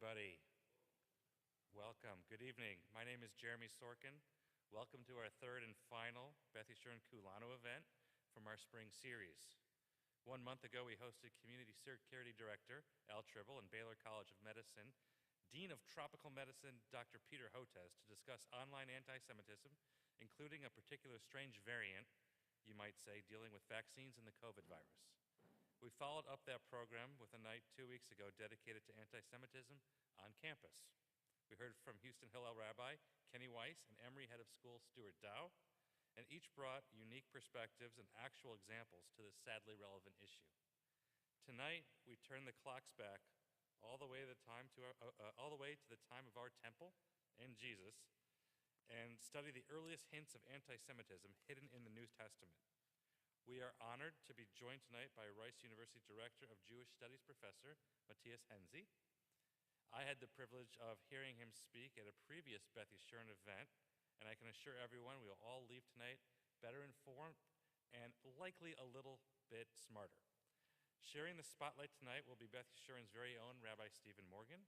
everybody. Welcome. Good evening. My name is Jeremy Sorkin. Welcome to our third and final Beth Yeshurun Kulanu event from our spring series. 1 month ago, we hosted Community Security Director Al Tribble and Baylor College of Medicine, Dean of Tropical Medicine Dr. Peter Hotez, to discuss online anti-Semitism, including a particular strange variant, you might say, dealing with vaccines and the COVID virus. We followed up that program with a night 2 weeks ago dedicated to anti-Semitism on campus. We heard from Houston Hillel Rabbi Kenny Weiss and Emory Head of School Stuart Dow, and each brought unique perspectives and actual examples to this sadly relevant issue. Tonight, we turn the clocks back all the way to the time of our temple and Jesus, and study the earliest hints of anti-Semitism hidden in the New Testament. We are honored to be joined tonight by Rice University Director of Jewish Studies Professor Mattias Henze. I had the privilege of hearing him speak at a previous Beth Yeshurun event, and I can assure everyone we will all leave tonight better informed and likely a little bit smarter. Sharing the spotlight tonight will be Beth Yeshurun's very own Rabbi Stephen Morgen.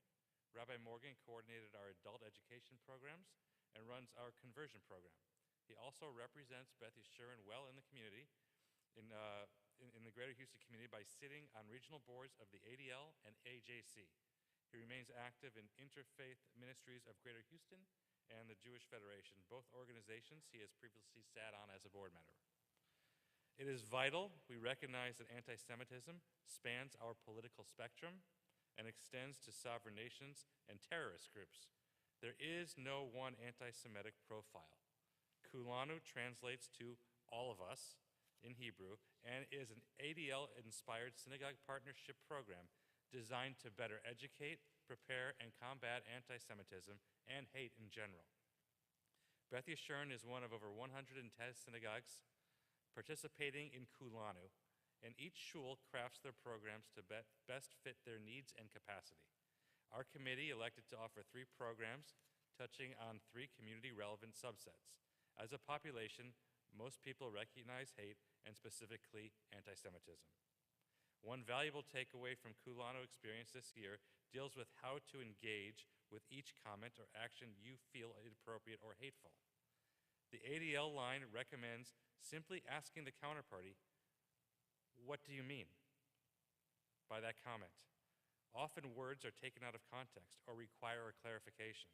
Rabbi Morgen coordinated our adult education programs and runs our conversion program. He also represents Beth Yeshurun well in the community, in the greater Houston community, by sitting on regional boards of the ADL and AJC. He remains active in Interfaith Ministries of Greater Houston and the Jewish Federation, both organizations he has previously sat on as a board member. It is vital we recognize that anti-Semitism spans our political spectrum and extends to sovereign nations and terrorist groups. There is no one anti-Semitic profile. Kulanu translates to all of us in Hebrew and is an ADL-inspired synagogue partnership program designed to better educate, prepare, and combat anti-Semitism and hate in general. Beth Yeshurun is one of over 110 synagogues participating in Kulanu, and each shul crafts their programs to best fit their needs and capacity. Our committee elected to offer 3 programs touching on 3 community-relevant subsets. As a population, most people recognize hate and specifically anti-Semitism. One valuable takeaway from Kulanu experience this year deals with how to engage with each comment or action you feel inappropriate or hateful. The ADL line recommends simply asking the counterparty, "What do you mean by that comment?" Often words are taken out of context or require a clarification.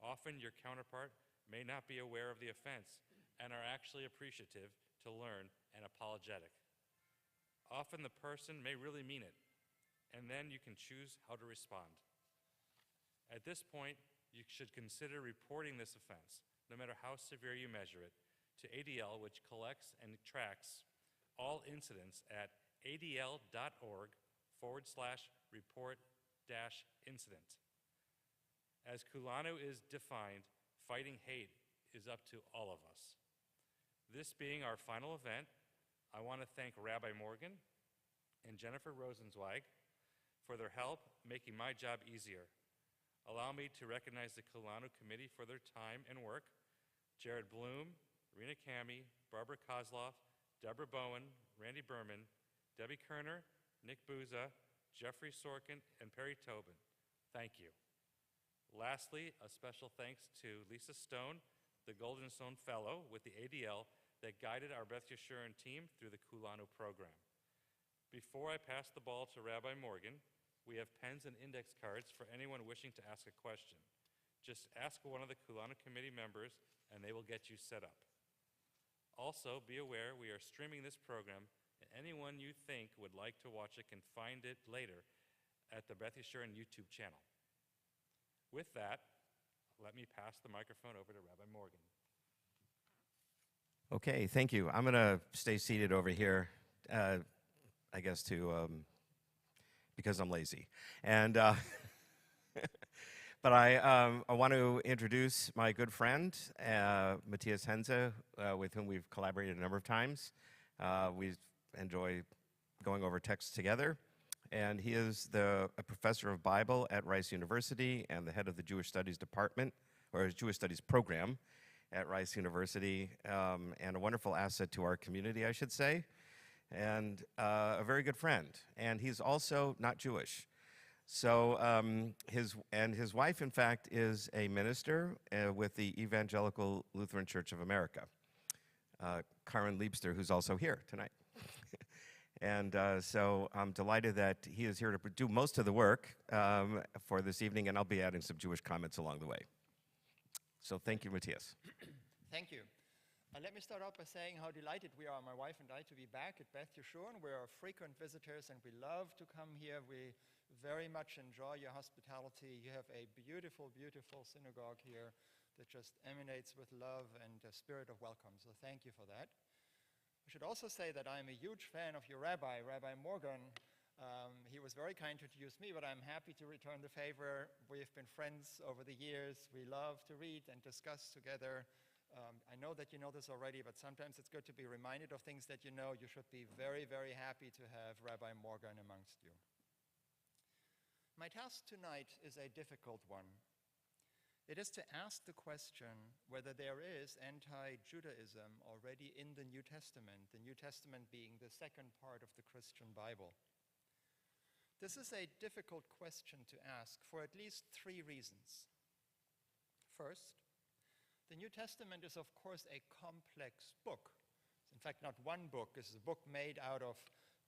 Often your counterpart may not be aware of the offense and are actually appreciative to learn and apologetic. Often the person may really mean it, and then you can choose how to respond. At this point, you should consider reporting this offense, no matter how severe you measure it, to ADL, which collects and tracks all incidents at adl.org/report-incident. As Kulanu is defined, fighting hate is up to all of us. This being our final event, I want to thank Rabbi Morgen and Jennifer Rosenzweig for their help making my job easier. Allow me to recognize the Kulanu Committee for their time and work: Jared Bloom, Rena Cami, Barbara Kozloff, Deborah Bowen, Randy Berman, Debbie Kerner, Nick Bouza, Jeffrey Sorkin, and Perry Tobin. Thank you. Lastly, a special thanks to Lisa Stone, the Golden Stone Fellow with the ADL that guided our Beth Yeshurun team through the Kulanu program. Before I pass the ball to Rabbi Morgen, we have pens and index cards for anyone wishing to ask a question. Just ask one of the Kulanu committee members and they will get you set up. Also, be aware we are streaming this program, and anyone you think would like to watch it can find it later at the Beth Yeshurun YouTube channel. With that, let me pass the microphone over to Rabbi Morgen. Okay, thank you. I'm going to stay seated over here, I guess, because I'm lazy. And but I want to introduce my good friend, Mattias Henze, with whom we've collaborated a number of times. We enjoy going over texts together. And he is a professor of Bible at Rice University and the head of the Jewish Studies Department, or Jewish Studies Program at Rice University, and a wonderful asset to our community, I should say, and a very good friend. And he's also not Jewish. So his wife, in fact, is a minister with the Evangelical Lutheran Church of America, Karen Liebster, who's also here tonight. And so I'm delighted that he is here to do most of the work for this evening, and I'll be adding some Jewish comments along the way. So thank you, Mattias. Thank you. Let me start off by saying how delighted we are, my wife and I, to be back at Beth Yeshurun. We're frequent visitors and we love to come here. We very much enjoy your hospitality. You have a beautiful, beautiful synagogue here that just emanates with love and a spirit of welcome. So thank you for that. I should also say that I'm a huge fan of your rabbi, Rabbi Morgen. He was very kind to introduce me, but I'm happy to return the favor. We've been friends over the years. We love to read and discuss together. I know that you know this already, but sometimes it's good to be reminded of things that you know. You should be very, very happy to have Rabbi Morgen amongst you. My task tonight is a difficult one. It is to ask the question whether there is anti-Judaism already in the New Testament being the second part of the Christian Bible. This is a difficult question to ask for at least 3 reasons. First, the New Testament is, of course, a complex book. In fact, not one book. It's a book made out of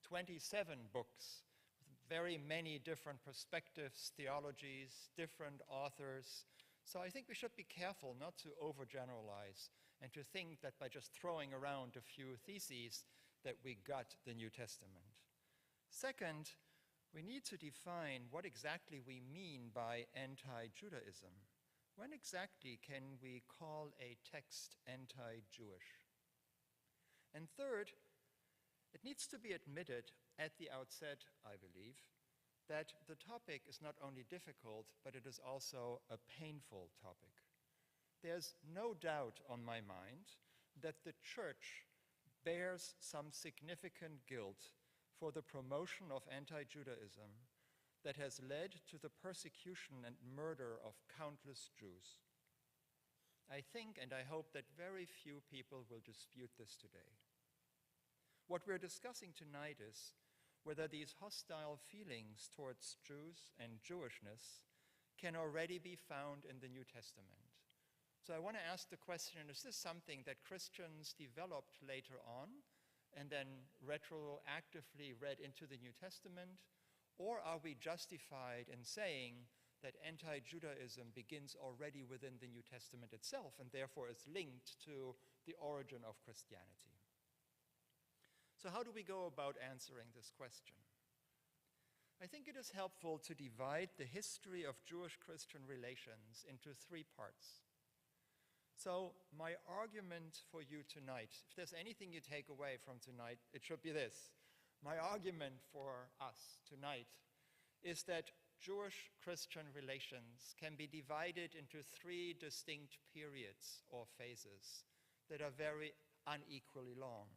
27 books, with very many different perspectives, theologies, different authors. So I think we should be careful not to overgeneralize and to think that by just throwing around a few theses that we got the New Testament. Second, we need to define what exactly we mean by anti-Judaism. When exactly can we call a text anti-Jewish? And third, it needs to be admitted at the outset, I believe, that the topic is not only difficult, but it is also a painful topic. There's no doubt on my mind that the Church bears some significant guilt for the promotion of anti-Judaism that has led to the persecution and murder of countless Jews. I think and I hope that very few people will dispute this today. What we're discussing tonight is whether these hostile feelings towards Jews and Jewishness can already be found in the New Testament. So I want to ask the question, is this something that Christians developed later on and then retroactively read into the New Testament? Or are we justified in saying that anti-Judaism begins already within the New Testament itself and therefore is linked to the origin of Christianity? So how do we go about answering this question? I think it is helpful to divide the history of Jewish-Christian relations into 3 parts. So my argument for you tonight, if there's anything you take away from tonight, it should be this. My argument for us tonight is that Jewish-Christian relations can be divided into 3 distinct periods or phases that are very unequally long.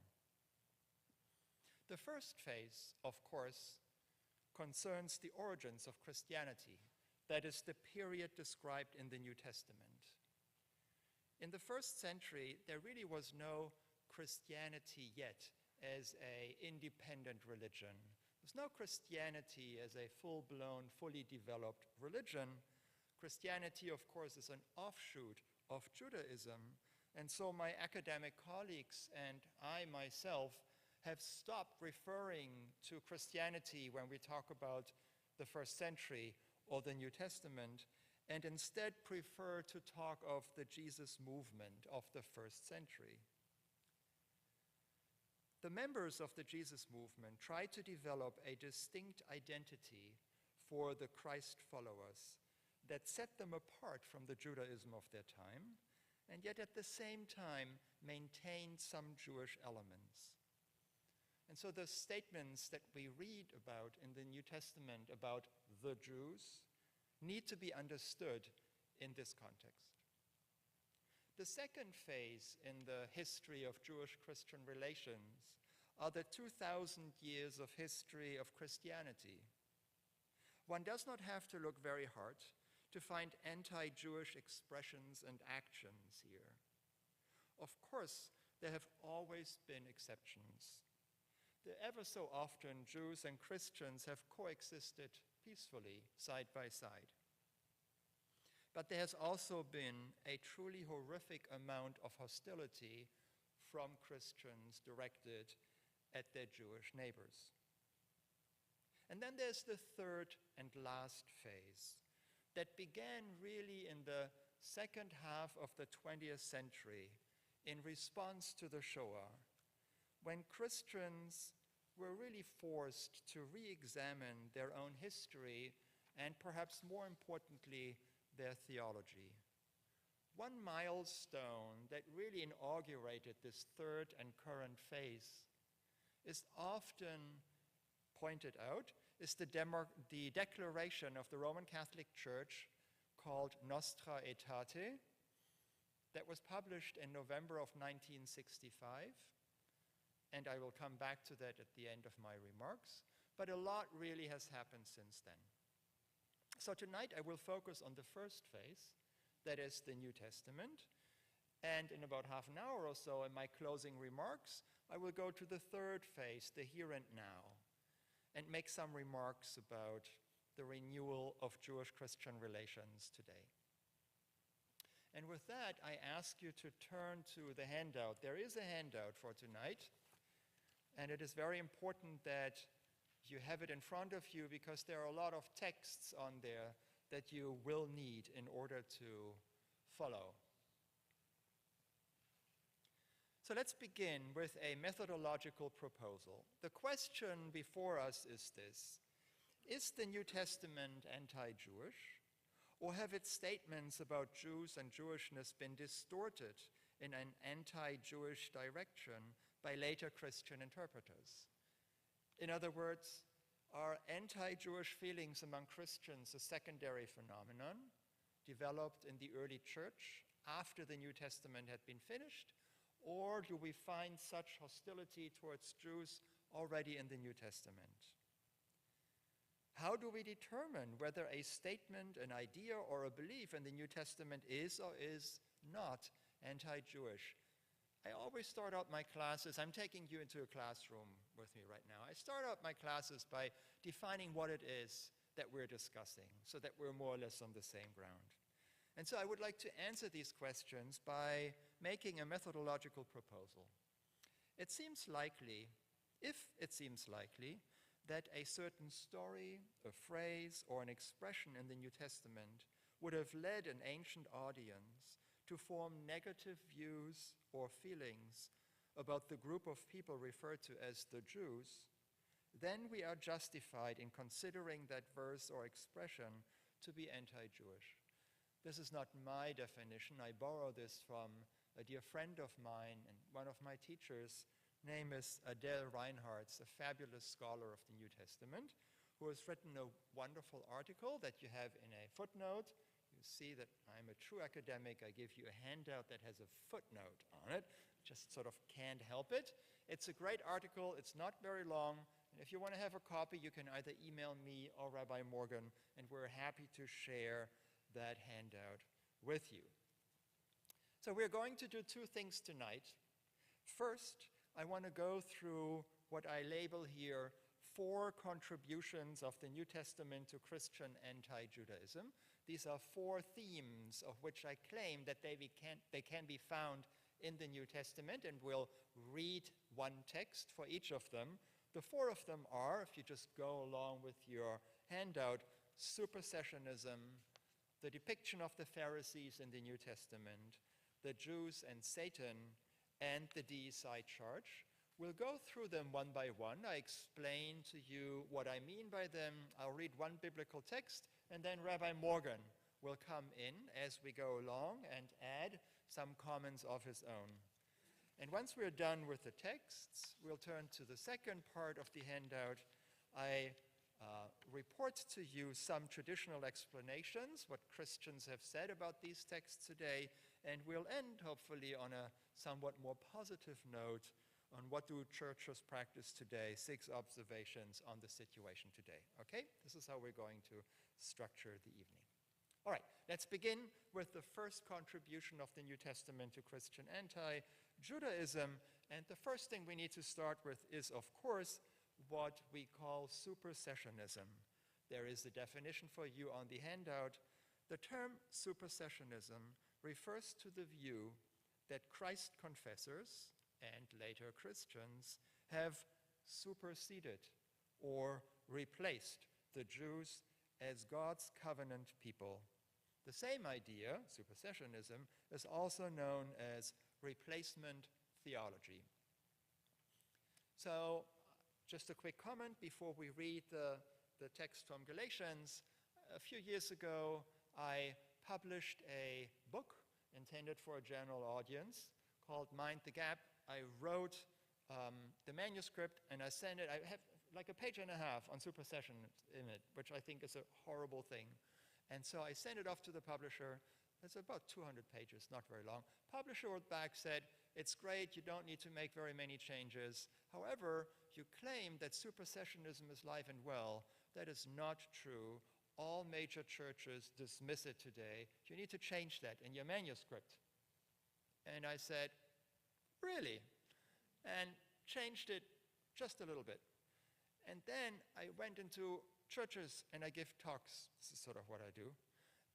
The first phase, of course, concerns the origins of Christianity. That is the period described in the New Testament. In the 1st century, there really was no Christianity yet as an independent religion. There's no Christianity as a full-blown, fully developed religion. Christianity, of course, is an offshoot of Judaism. And so my academic colleagues and I myself have stopped referring to Christianity when we talk about the 1st century or the New Testament, and instead prefer to talk of the Jesus movement of the 1st century. The members of the Jesus movement tried to develop a distinct identity for the Christ followers that set them apart from the Judaism of their time, and yet at the same time maintained some Jewish elements. And so the statements that we read about in the New Testament about the Jews need to be understood in this context. The second phase in the history of Jewish-Christian relations are the 2,000 years of history of Christianity. One does not have to look very hard to find anti-Jewish expressions and actions here. Of course, there have always been exceptions. Ever so often, Jews and Christians have coexisted peacefully, side by side. But there has also been a truly horrific amount of hostility from Christians directed at their Jewish neighbors. And then there's the third and last phase that began really in the second half of the 20th century in response to the Shoah, when Christians were really forced to re-examine their own history and perhaps more importantly, their theology. One milestone that really inaugurated this third and current phase is often pointed out is the declaration of the Roman Catholic Church called Nostra Aetate that was published in November of 1965. And I will come back to that at the end of my remarks. But a lot really has happened since then. So tonight I will focus on the first phase, that is the New Testament. And in about half an hour or so in my closing remarks, I will go to the third phase, the here and now, and make some remarks about the renewal of Jewish-Christian relations today. And with that, I ask you to turn to the handout. There is a handout for tonight, and it is very important that you have it in front of you because there are a lot of texts on there that you will need in order to follow. So let's begin with a methodological proposal. The question before us is this: is the New Testament anti-Jewish, or have its statements about Jews and Jewishness been distorted in an anti-Jewish direction by later Christian interpreters? In other words, are anti-Jewish feelings among Christians a secondary phenomenon developed in the early church after the New Testament had been finished, or do we find such hostility towards Jews already in the New Testament? How do we determine whether a statement, an idea, or a belief in the New Testament is or is not anti-Jewish? I always start out my classes, I'm taking you into a classroom with me right now. I start out my classes by defining what it is that we're discussing so that we're more or less on the same ground. And so I would like to answer these questions by making a methodological proposal. It seems likely, if it seems likely, that a certain story, a phrase, or an expression in the New Testament would have led an ancient audience to form negative views or feelings about the group of people referred to as the Jews, then we are justified in considering that verse or expression to be anti-Jewish. This is not my definition. I borrow this from a dear friend of mine and one of my teachers. Name is Adele Reinhardt's, a fabulous scholar of the New Testament, who has written a wonderful article that you have in a footnote. You see that I'm a true academic. I give you a handout that has a footnote on it. Just sort of can't help it. It's a great article. It's not very long. And if you want to have a copy, you can either email me or Rabbi Morgen, and we're happy to share that handout with you. So we're going to do two things tonight. First, I want to go through what I label here 4 contributions of the New Testament to Christian anti-Judaism. These are 4 themes of which I claim that they can be found in the New Testament, and we'll read one text for each of them. The 4 of them are, if you just go along with your handout, supersessionism, the depiction of the Pharisees in the New Testament, the Jews and Satan, and the deicide charge. We'll go through them one by one. I explain to you what I mean by them. I'll read one biblical text, and then Rabbi Morgen will come in as we go along and add some comments of his own. And once we're done with the texts, we'll turn to the second part of the handout. I report to you some traditional explanations, what Christians have said about these texts today, and we'll end, hopefully, on a somewhat more positive note on what do churches practice today, 6 observations on the situation today. Okay? This is how we're going to structure the evening. All right, let's begin with the first contribution of the New Testament to Christian anti-Judaism. And the first thing we need to start with is, of course, what we call supersessionism. There is a definition for you on the handout. The term supersessionism refers to the view that Christ confessors and later Christians have superseded or replaced the Jews as God's covenant people. The same idea, supersessionism, is also known as replacement theology. So, just a quick comment before we read the text from Galatians. A few years ago, I published a book intended for a general audience called Mind the Gap. I wrote the manuscript and I sent it. I have like a page and a half on supersession in it, which I think is a horrible thing. And so I sent it off to the publisher. It's about 200 pages, not very long. Publisher wrote back, said, it's great, you don't need to make very many changes. However, you claim that supersessionism is alive and well. That is not true. All major churches dismiss it today. You need to change that in your manuscript. And I said, really? And changed it just a little bit. And then I went into churches and I give talks. This is sort of what I do.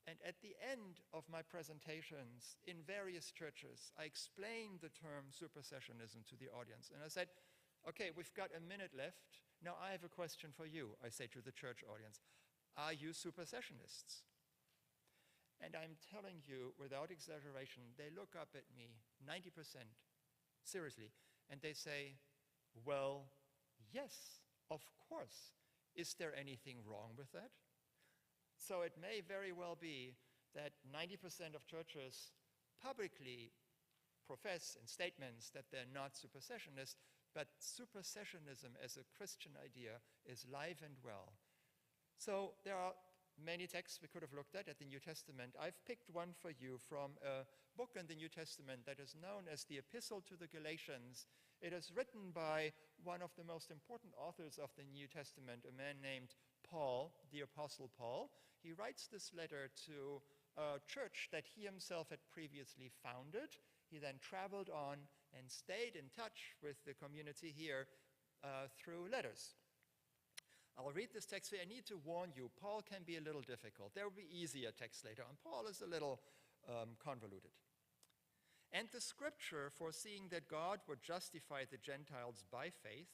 And at the end of my presentations in various churches, I explained the term supersessionism to the audience. And I said, okay, we've got a minute left. Now I have a question for you, I say to the church audience. Are you supersessionists? And I'm telling you, without exaggeration, they look up at me, 90%, seriously, and they say, well, yes, of course. Is there anything wrong with that? So it may very well be that 90% of churches publicly profess in statements that they're not supersessionists, but supersessionism as a Christian idea is alive and well. So there are many texts we could have looked at the New Testament. I've picked one for you from a book in the New Testament that is known as the Epistle to the Galatians. It is written by one of the most important authors of the New Testament, a man named Paul, the Apostle Paul. He writes this letter to a church that he himself had previously founded. He then traveled on and stayed in touch with the community here through letters. I'll read this text. I need to warn you, Paul can be a little difficult. There will be easier texts later on. Paul is a little convoluted. And the scripture, foreseeing that God would justify the Gentiles by faith,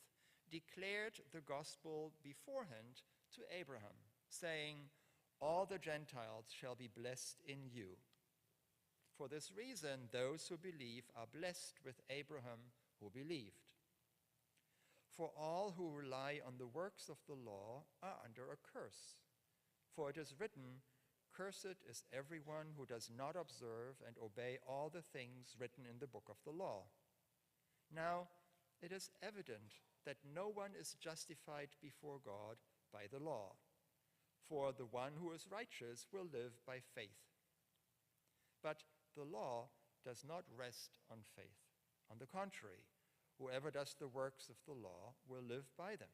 declared the gospel beforehand to Abraham, saying, all the Gentiles shall be blessed in you. For this reason, those who believe are blessed with Abraham who believed. For all who rely on the works of the law are under a curse. For it is written, cursed is everyone who does not observe and obey all the things written in the book of the law. Now, it is evident that no one is justified before God by the law, for the one who is righteous will live by faith. But the law does not rest on faith. On the contrary, whoever does the works of the law will live by them.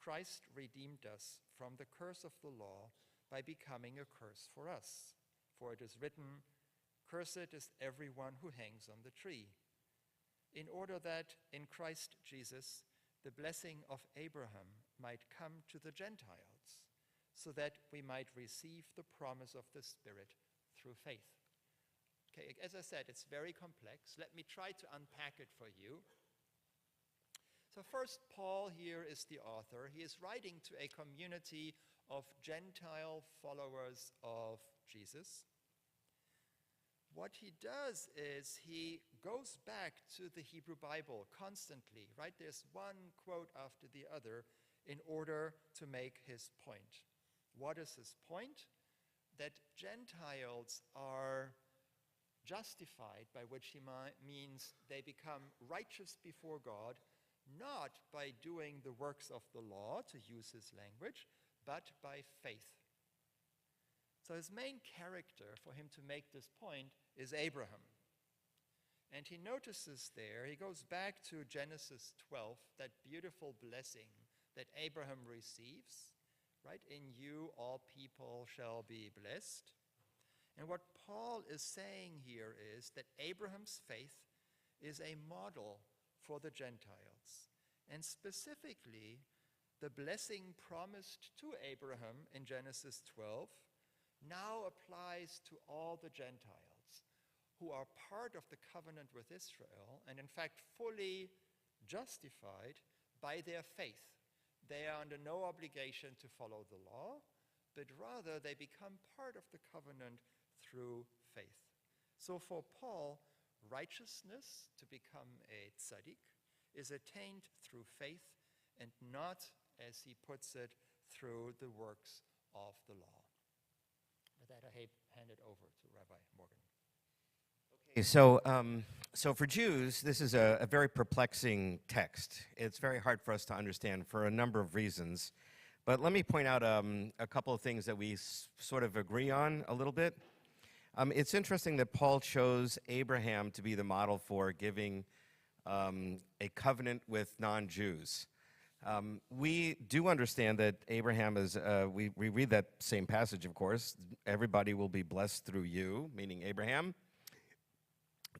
Christ redeemed us from the curse of the law by becoming a curse for us. For it is written, cursed is everyone who hangs on the tree, in order that in Christ Jesus the blessing of Abraham might come to the Gentiles, so that we might receive the promise of the Spirit through faith. Okay, as I said, it's very complex. Let me try to unpack it for you. So first, Paul here is the author. He is writing to a community of Gentile followers of Jesus. What he does is he goes back to the Hebrew Bible constantly, right? There's one quote after the other in order to make his point. What is his point? That Gentiles are justified, by which he means they become righteous before God, not by doing the works of the law, to use his language, but by faith. So his main character for him to make this point is Abraham. And he notices there, he goes back to Genesis 12, that beautiful blessing that Abraham receives, right? In you all people shall be blessed. And what Paul is saying here is that Abraham's faith is a model for the Gentiles. And specifically, the blessing promised to Abraham in Genesis 12 now applies to all the Gentiles who are part of the covenant with Israel and in fact fully justified by their faith. They are under no obligation to follow the law, but rather they become part of the covenant through faith. So for Paul, righteousness, to become a tzaddik, is attained through faith and not, as he puts it, through the works of the law. With that, I hand it over to Rabbi Morgen. So for Jews, this is a very perplexing text. It's very hard for us to understand for a number of reasons. But let me point out a couple of things that we sort of agree on a little bit. It's interesting that Paul chose Abraham to be the model for giving a covenant with non-Jews. We do understand that Abraham is, we read that same passage, of course, everybody will be blessed through you, meaning Abraham.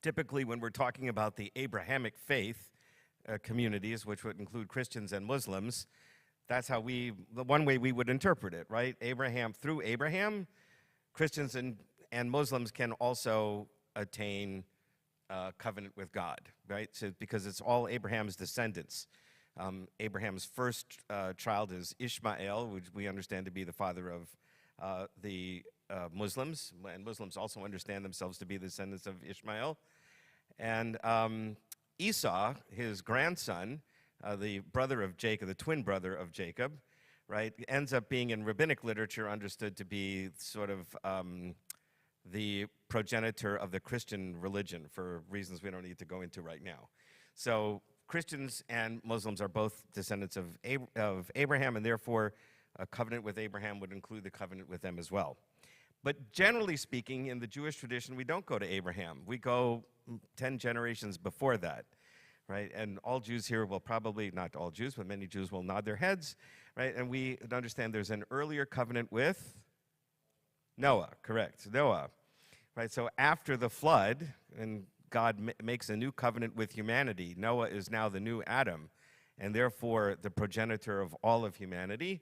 Typically, when we're talking about the Abrahamic faith communities, which would include Christians and Muslims, that's how the one way we would interpret it, right? Through Abraham, Christians and Muslims can also attain covenant with God, right? So, because it's all Abraham's descendants. Abraham's first child is Ishmael, which we understand to be the father of the Muslims, and Muslims also understand themselves to be the descendants of Ishmael. And Esau, his grandson, the brother of Jacob, the twin brother of Jacob, right, ends up being in rabbinic literature understood to be sort of the progenitor of the Christian religion for reasons we don't need to go into right now. So Christians and Muslims are both descendants of Abraham, and therefore a covenant with Abraham would include the covenant with them as well. But generally speaking, in the Jewish tradition, we don't go to Abraham. We go 10 generations before that, right? And all Jews here will probably, not all Jews, but many Jews will nod their heads, right? And we understand there's an earlier covenant with Noah, correct, Noah, right? So after the flood, and God makes a new covenant with humanity, Noah is now the new Adam, and therefore the progenitor of all of humanity.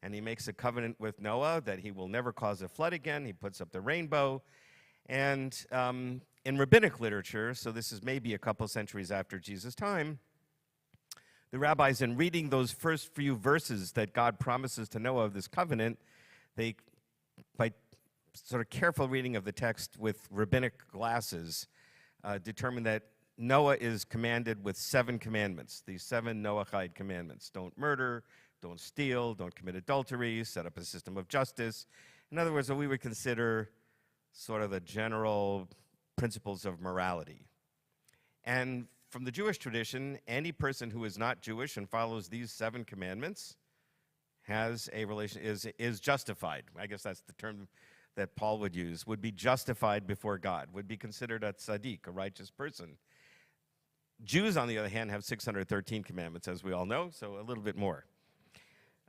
And he makes a covenant with Noah that he will never cause a flood again. He puts up the rainbow. And in rabbinic literature, so this is maybe a couple centuries after Jesus' time, the rabbis, in reading those first few verses that God promises to Noah of this covenant, they, by sort of careful reading of the text with rabbinic glasses, determine that Noah is commanded with 7 commandments, these 7 Noahide commandments. Don't murder, don't steal, don't commit adultery, set up a system of justice. In other words, what we would consider sort of the general principles of morality. And from the Jewish tradition, any person who is not Jewish and follows these 7 commandments has a relation, is justified. I guess that's the term that Paul would use, would be justified before God, would be considered a tzaddik, a righteous person. Jews, on the other hand, have 613 commandments, as we all know, so a little bit more.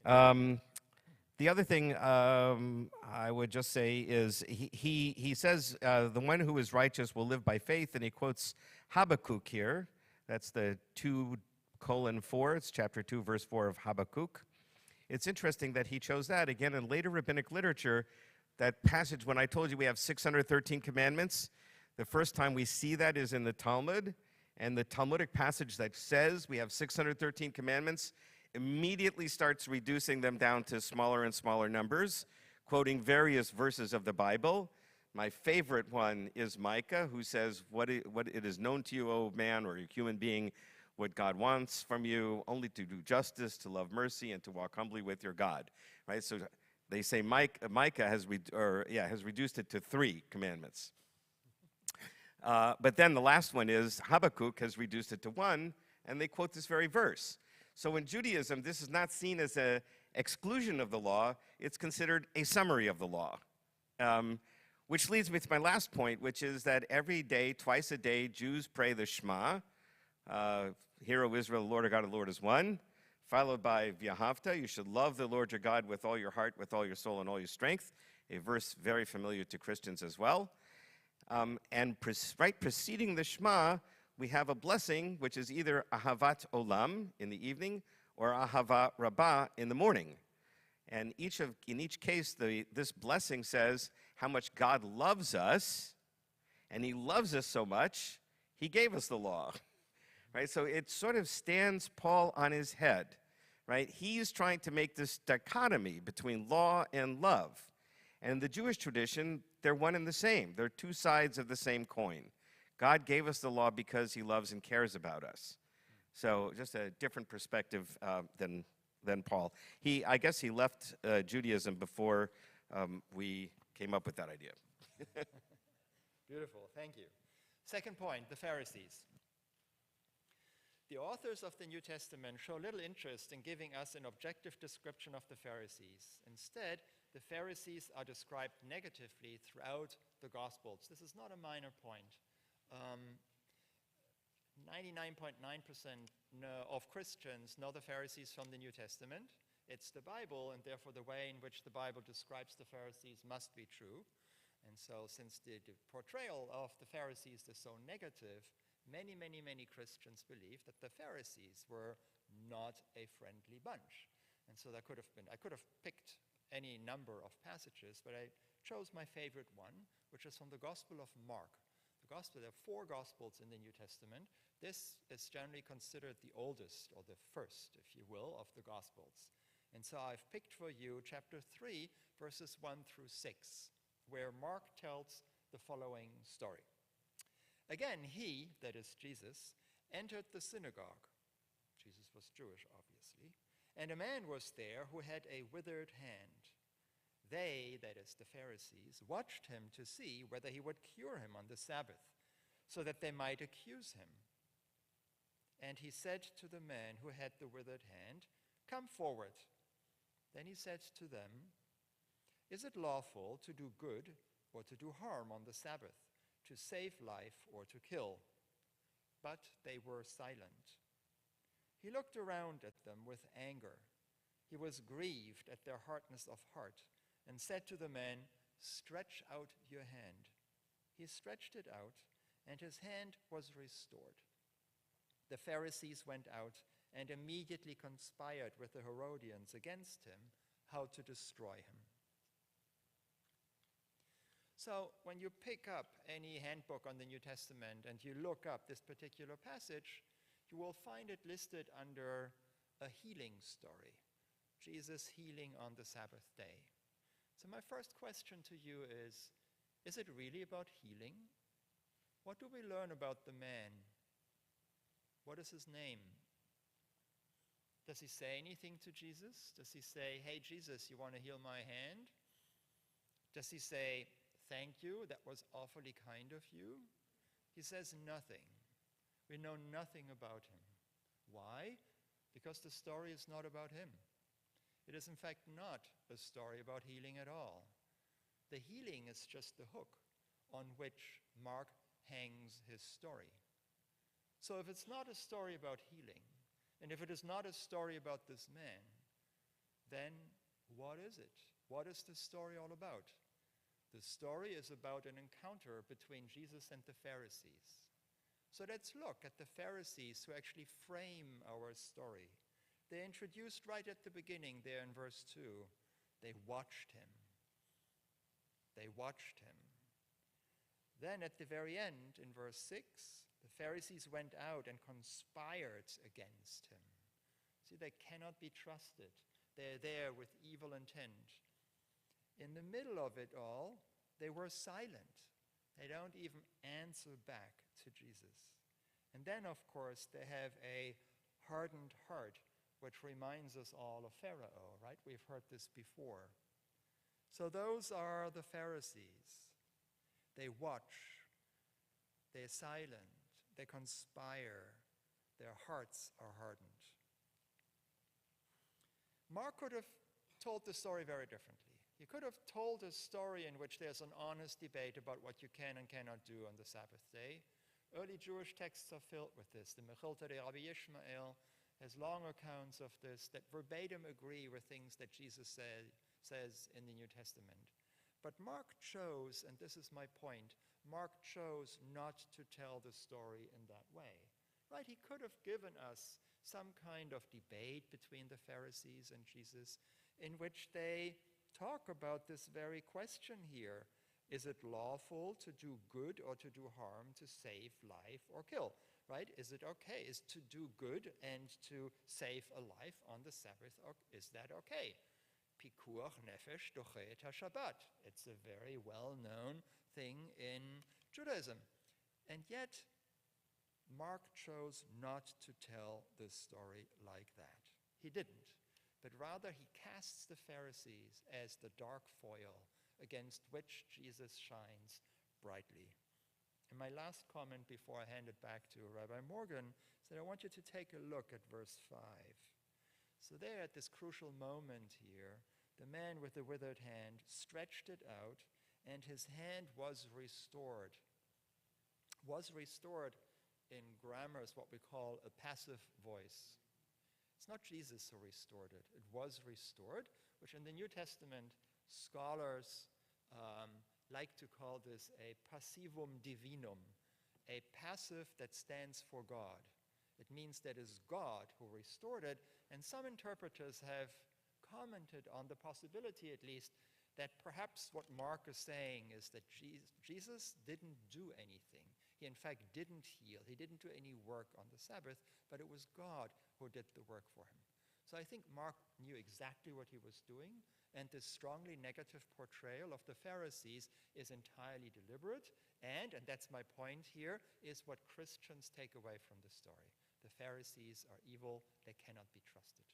The other thing I would just say is he says the one who is righteous will live by faith, and he quotes Habakkuk here. That's the 2:4. It's chapter 2, verse 4 of Habakkuk. It's interesting that he chose that. Again, in later rabbinic literature, that passage, when I told you we have 613 commandments, the first time we see that is in the Talmud, and the Talmudic passage that says we have 613 commandments immediately starts reducing them down to smaller and smaller numbers, quoting various verses of the Bible. My favorite one is Micah, who says, what it is known to you, O man, or human being, what God wants from you, only to do justice, to love mercy, and to walk humbly with your God. Right? So they say Micah has reduced it to 3 commandments. But then the last one is Habakkuk has reduced it to 1, and they quote this very verse. So in Judaism, this is not seen as an exclusion of the law. It's considered a summary of the law. Which leads me to my last point, which is that every day, twice a day, Jews pray the Shema. Hear, O Israel, the Lord our God, the Lord is one. Followed by V'ahavta, you should love the Lord your God with all your heart, with all your soul, and all your strength. A verse very familiar to Christians as well. And right preceding the Shema, we have a blessing, which is either Ahavat Olam in the evening or ahava rabbah in the morning. And in each case, this blessing says how much God loves us, and he loves us so much, he gave us the law, right? So it sort of stands Paul on his head, right? He's trying to make this dichotomy between law and love. And in the Jewish tradition, they're one and the same. They're two sides of the same coin. God gave us the law because he loves and cares about us. So just a different perspective than Paul. I guess he left Judaism before we came up with that idea. Beautiful, thank you. Second point, the Pharisees. The authors of the New Testament show little interest in giving us an objective description of the Pharisees. Instead, the Pharisees are described negatively throughout the Gospels. This is not a minor point. 99.9% of Christians know the Pharisees from the New Testament. It's the Bible, and therefore the way in which the Bible describes the Pharisees must be true. And so since the portrayal of the Pharisees is so negative, many Christians believe that the Pharisees were not a friendly bunch. And so I could have picked any number of passages, but I chose my favorite one, which is from the Gospel of Mark. There are 4 Gospels in the New Testament. This is generally considered the oldest, or the first, if you will, of the Gospels. And so I've picked for you chapter 3, verses 1 through 6, where Mark tells the following story. Again, he, that is Jesus, entered the synagogue. Jesus was Jewish, obviously. And a man was there who had a withered hand. They, that is the Pharisees, watched him to see whether he would cure him on the Sabbath, so that they might accuse him. And he said to the man who had the withered hand, "Come forward." Then he said to them, "Is it lawful to do good or to do harm on the Sabbath, to save life or to kill?" But they were silent. He looked around at them with anger. He was grieved at their hardness of heart, and said to the man, "Stretch out your hand." He stretched it out, and his hand was restored. The Pharisees went out and immediately conspired with the Herodians against him, how to destroy him. So when you pick up any handbook on the New Testament and you look up this particular passage, you will find it listed under a healing story, Jesus healing on the Sabbath day. So my first question to you is it really about healing? What do we learn about the man? What is his name? Does he say anything to Jesus? Does he say, "Hey, Jesus, you want to heal my hand?" Does he say, "Thank you, that was awfully kind of you"? He says nothing. We know nothing about him. Why? Because the story is not about him. It is in fact not a story about healing at all. The healing is just the hook on which Mark hangs his story. So if it's not a story about healing, and if it is not a story about this man, then what is it? What is the story all about? The story is about an encounter between Jesus and the Pharisees. So let's look at the Pharisees who actually frame our story. They introduced right at the beginning there in verse 2, they watched him. They watched him. Then at the very end, in verse 6, the Pharisees went out and conspired against him. See, they cannot be trusted. They're there with evil intent. In the middle of it all, they were silent. They don't even answer back to Jesus. And then, of course, they have a hardened heart, which reminds us all of Pharaoh, right? We've heard this before. So those are the Pharisees. They watch, they're silent, they conspire, their hearts are hardened. Mark could have told the story very differently. He could have told a story in which there's an honest debate about what you can and cannot do on the Sabbath day. Early Jewish texts are filled with this. The Mechilta de Rabbi Ishmael has long accounts of this that verbatim agree with things that Jesus says in the New Testament. But Mark chose, and this is my point, Mark chose not to tell the story in that way. Right? He could have given us some kind of debate between the Pharisees and Jesus, in which they talk about this very question here. Is it lawful to do good or to do harm, to save life or kill? Right? Is it okay? Is to do good and to save a life on the Sabbath, or is that okay? Pikuach nefesh dochet ha-Shabbat. It's a very well-known thing in Judaism. And yet, Mark chose not to tell this story like that. He didn't. But rather, he casts the Pharisees as the dark foil against which Jesus shines brightly. And my last comment before I hand it back to Rabbi Morgen is that I want you to take a look at verse 5. So there at this crucial moment here, the man with the withered hand stretched it out, and his hand was restored. Was restored in grammar is what we call a passive voice. It's not Jesus who restored it. It was restored, which in the New Testament, scholars like to call this a passivum divinum, a passive that stands for God. It means that it is God who restored it, and some interpreters have commented on the possibility, at least, that perhaps what Mark is saying is that Jesus didn't do anything. He, in fact, didn't heal. He didn't do any work on the Sabbath, but it was God who did the work for him. So I think Mark knew exactly what he was doing, and this strongly negative portrayal of the Pharisees is entirely deliberate, and that's my point here, is what Christians take away from the story. The Pharisees are evil, they cannot be trusted.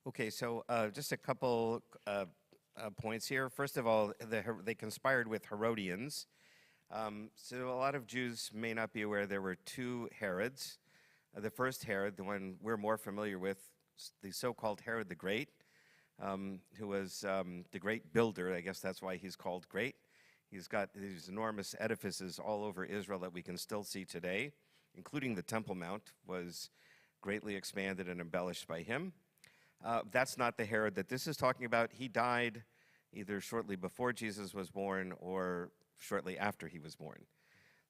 Okay, so just a couple points here. First of all, they conspired with Herodians. So a lot of Jews may not be aware there were two Herods. The first Herod, the one we're more familiar with, the so-called Herod the Great, who was the great builder. I guess that's why he's called great. He's got these enormous edifices all over Israel that we can still see today, including the Temple Mount was greatly expanded and embellished by him. That's not the Herod that this is talking about. He died either shortly before Jesus was born or shortly after he was born.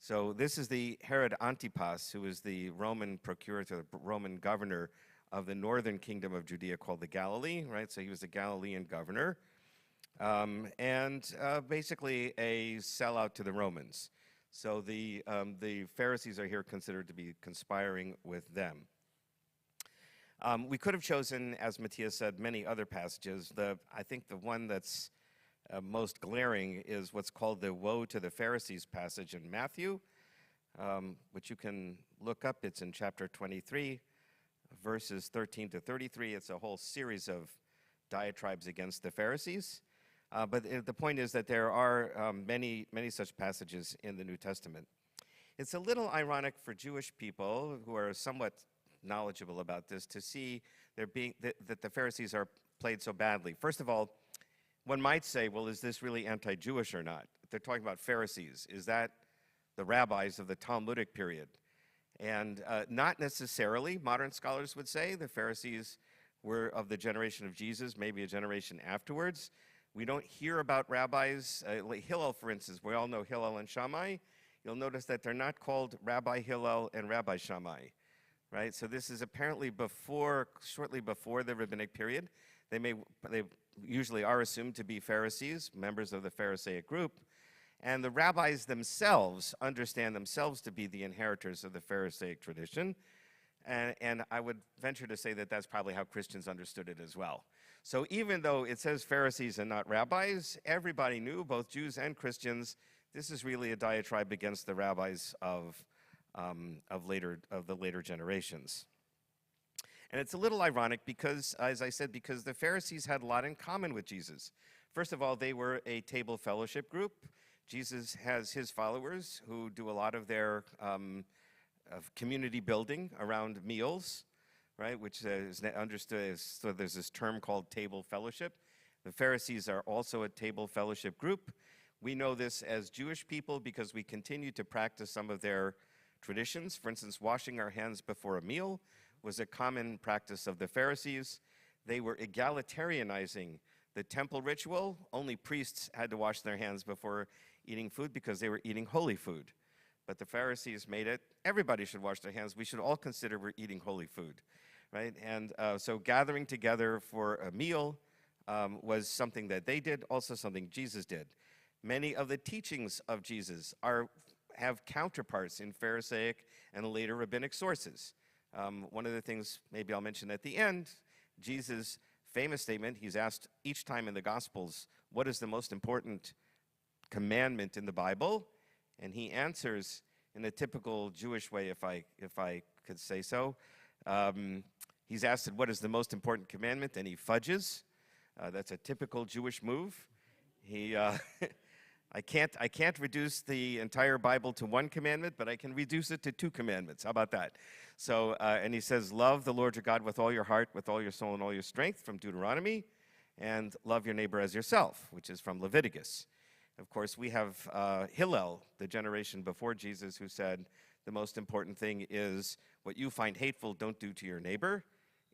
So this is the Herod Antipas, who was the Roman procurator, the Roman governor of the northern kingdom of Judea called the Galilee, right? So he was the Galilean governor, and basically a sellout to the Romans. So the Pharisees are here considered to be conspiring with them. We could have chosen, as Mattias said, many other passages. I think the one that's most glaring is what's called the Woe to the Pharisees passage in Matthew, which you can look up. It's in chapter 23, verses 13 to 33. It's a whole series of diatribes against the Pharisees. But the point is that there are many such passages in the New Testament. It's a little ironic for Jewish people who are somewhat knowledgeable about this to see that the Pharisees are played so badly. First of all, one might say, well, is this really anti-Jewish or not? They're talking about Pharisees. Is that the rabbis of the Talmudic period? And not necessarily, modern scholars would say. The Pharisees were of the generation of Jesus, maybe a generation afterwards. We don't hear about rabbis, like Hillel, for instance. We all know Hillel and Shammai. You'll notice that they're not called Rabbi Hillel and Rabbi Shammai, right? So this is apparently shortly before the rabbinic period. They usually are assumed to be Pharisees, members of the Pharisaic group, and the rabbis themselves understand themselves to be the inheritors of the Pharisaic tradition, and I would venture to say that that's probably how Christians understood it as well. So even though it says Pharisees and not rabbis, everybody knew, both Jews and Christians, this is really a diatribe against the rabbis of the later generations. And it's a little ironic because, as I said, because the Pharisees had a lot in common with Jesus. First of all, they were a table fellowship group. Jesus has his followers who do a lot of their of community building around meals, right, which is understood as, so there's this term called table fellowship. The Pharisees are also a table fellowship group. We know this as Jewish people because we continue to practice some of their traditions. For instance, washing our hands before a meal was a common practice of the Pharisees. They were egalitarianizing the temple ritual. Only priests had to wash their hands before eating food because they were eating holy food. but the Pharisees made it. Everybody should wash their hands. We should all consider we're eating holy food, right? And so gathering together for a meal was something that they did, also something Jesus did. Many of the teachings of Jesus have counterparts in Pharisaic and later rabbinic sources. One of the things maybe I'll mention at the end, Jesus' famous statement, he's asked each time in the Gospels, what is the most important commandment in the Bible? And he answers in a typical Jewish way, if I could say so. He's asked, what is the most important commandment? And he fudges. That's a typical Jewish move. I can't reduce the entire Bible to one commandment, but I can reduce it to two commandments. How about that? So, and he says, love the Lord your God with all your heart, with all your soul, and all your strength, from Deuteronomy, and love your neighbor as yourself, which is from Leviticus. Of course, we have Hillel, the generation before Jesus, who said the most important thing is what you find hateful, don't do to your neighbor.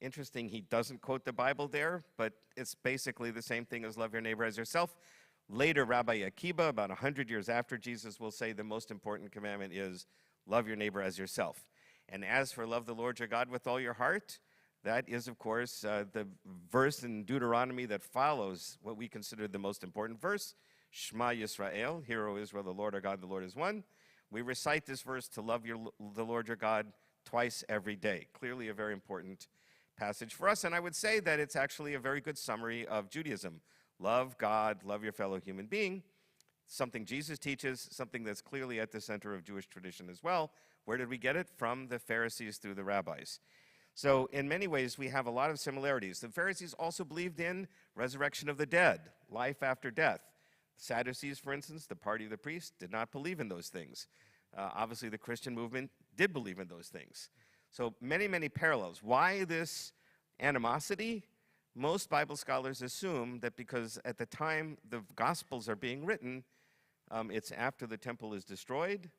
Interesting, he doesn't quote the Bible there, but it's basically the same thing as love your neighbor as yourself. Later, Rabbi Akiba, about 100 years after Jesus, will say the most important commandment is love your neighbor as yourself. And as for love the Lord your God with all your heart, that is, of course, the verse in Deuteronomy that follows what we consider the most important verse, Shema Yisrael, Hear, O Israel, the Lord our God, the Lord is one. We recite this verse to love the Lord your God twice every day. Clearly a very important passage for us, and I would say that it's actually a very good summary of Judaism. Love God, love your fellow human being, something Jesus teaches, something that's clearly at the center of Jewish tradition as well. Where did we get it? From the Pharisees through the rabbis. So in many ways, we have a lot of similarities. The Pharisees also believed in resurrection of the dead, life after death. Sadducees, for instance, the party of the priest, did not believe in those things. Obviously, the Christian movement did believe in those things. So many, many parallels. Why this animosity? Most Bible scholars assume that because at the time the Gospels are being written, it's after the temple is destroyed.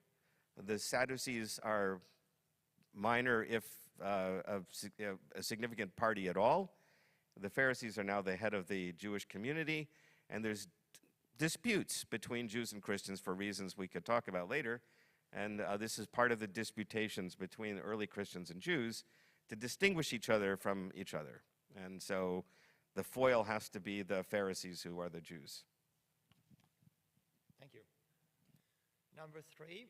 The Sadducees are minor, if a significant party at all. The Pharisees are now the head of the Jewish community, and there's disputes between Jews and Christians for reasons we could talk about later. And this is part of the disputations between early Christians and Jews to distinguish each other from each other. And so the foil has to be the Pharisees, who are the Jews. Thank you. Number 3,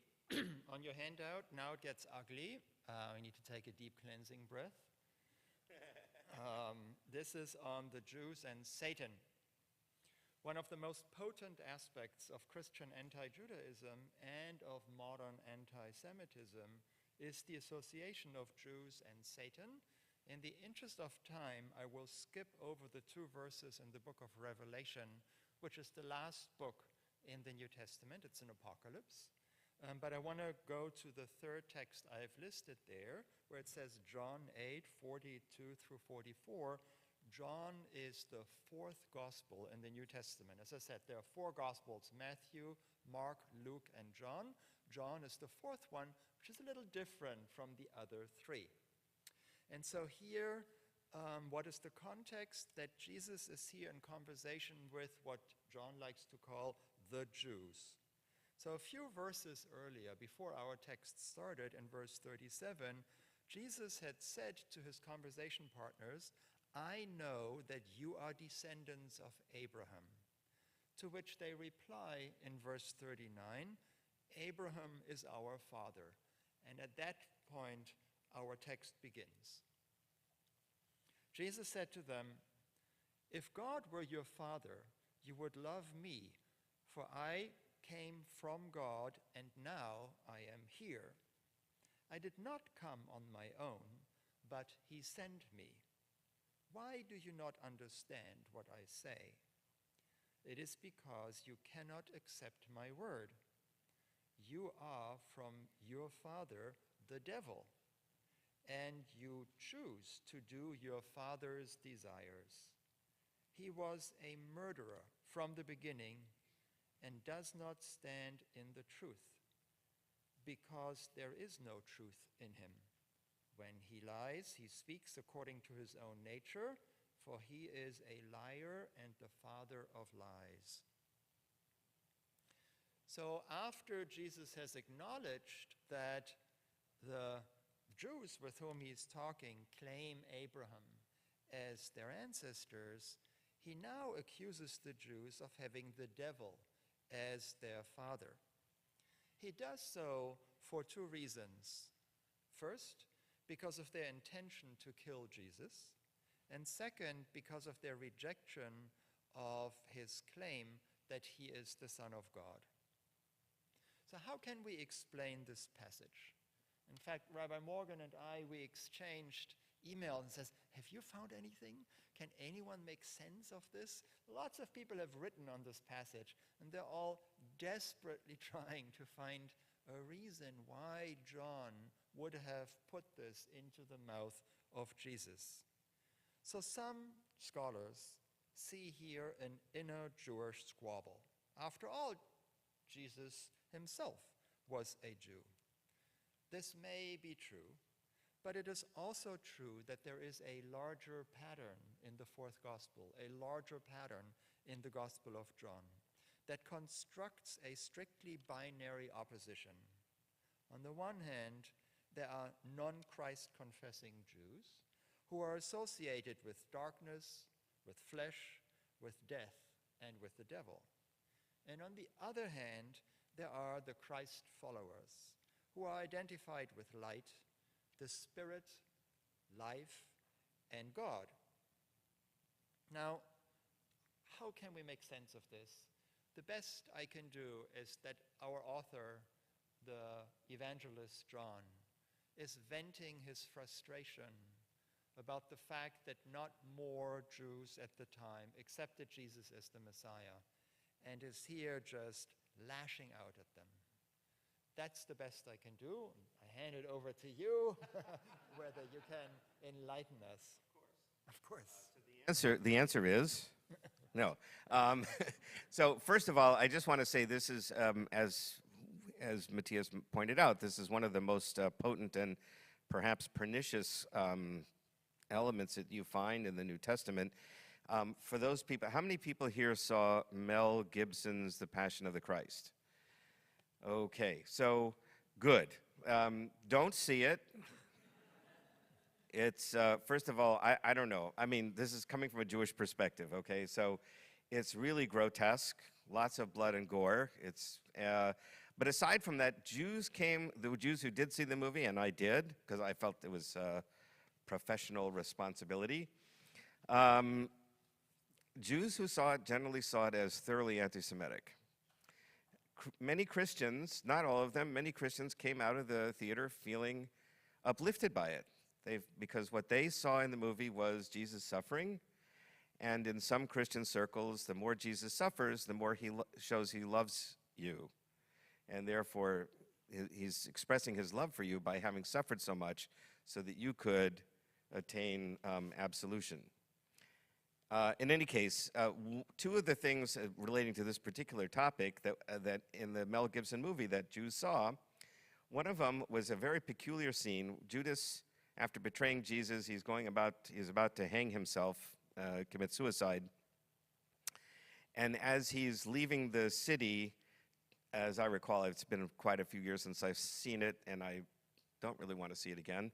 on your handout, now it gets ugly. We need to take a deep cleansing breath. This is on the Jews and Satan. One of the most potent aspects of Christian anti-Judaism and of modern anti-Semitism is the association of Jews and Satan. In the interest of time, I will skip over the 2 verses in the book of Revelation, which is the last book in the New Testament. It's an apocalypse. But I want to go to the 3rd text I've listed there, where it says John 8:42 through 44. John is the 4th gospel in the New Testament. As I said, there are 4 gospels, Matthew, Mark, Luke, and John. John is the 4th one, which is a little different from the other 3. And so here, what is the context? That Jesus is here in conversation with what John likes to call the Jews. So a few verses earlier, before our text started, in verse 37, Jesus had said to his conversation partners, I know that you are descendants of Abraham. To which they reply in verse 39, Abraham is our father. And at that point, our text begins. Jesus said to them, if God were your father, you would love me, for I came from God, and now I am here. I did not come on my own, but he sent me. Why do you not understand what I say? It is because you cannot accept my word. You are from your father, the devil, and you choose to do your father's desires. He was a murderer from the beginning and does not stand in the truth, because there is no truth in him. When he lies, he speaks according to his own nature, for he is a liar and the father of lies. So after Jesus has acknowledged that the Jews with whom he's talking claim Abraham as their ancestors, he now accuses the Jews of having the devil as their father. He does so for two reasons. First, because of their intention to kill Jesus, and second, because of their rejection of his claim that he is the Son of God. So how can we explain this passage? In fact, Rabbi Morgen and I, we exchanged emails and says, have you found anything? Can anyone make sense of this? Lots of people have written on this passage, and they're all desperately trying to find a reason why John would have put this into the mouth of Jesus. So some scholars see here an inner Jewish squabble. After all, Jesus himself was a Jew. This may be true, but it is also true that there is a larger pattern in the fourth gospel, a larger pattern in the Gospel of John that constructs a strictly binary opposition. On the one hand, there are non-Christ confessing Jews who are associated with darkness, with flesh, with death, and with the devil. And on the other hand, there are the Christ followers who are identified with light, the Spirit, life, and God. Now, how can we make sense of this? The best I can do is that our author, the evangelist John, is venting his frustration about the fact that not more Jews at the time accepted Jesus as the Messiah, and is here just lashing out at them. That's the best I can do. I hand it over to you, whether you can enlighten us. Of course. The answer is no. So first of all, I just want to say this is, as Mattias pointed out, this is one of the most potent and perhaps pernicious elements that you find in the New Testament. For those people, how many people here saw Mel Gibson's The Passion of the Christ? Okay, so good. Don't see it. It's, first of all, I don't know. I mean, this is coming from a Jewish perspective, okay? So it's really grotesque, lots of blood and gore. But aside from that, the Jews who did see the movie, and I did, because I felt it was professional responsibility. Jews who saw it generally saw it as thoroughly anti-Semitic. Many Christians, not all of them, many Christians came out of the theater feeling uplifted by it. Because what they saw in the movie was Jesus suffering, and in some Christian circles, the more Jesus suffers, the more he shows he loves you. And therefore, he's expressing his love for you by having suffered so much so that you could attain absolution. In any case, two of the things relating to this particular topic that in the Mel Gibson movie that Jews saw, one of them was a very peculiar scene. Judas, after betraying Jesus, he's about to hang himself, commit suicide. And as he's leaving the city, as I recall, it's been quite a few years since I've seen it, and I don't really want to see it again.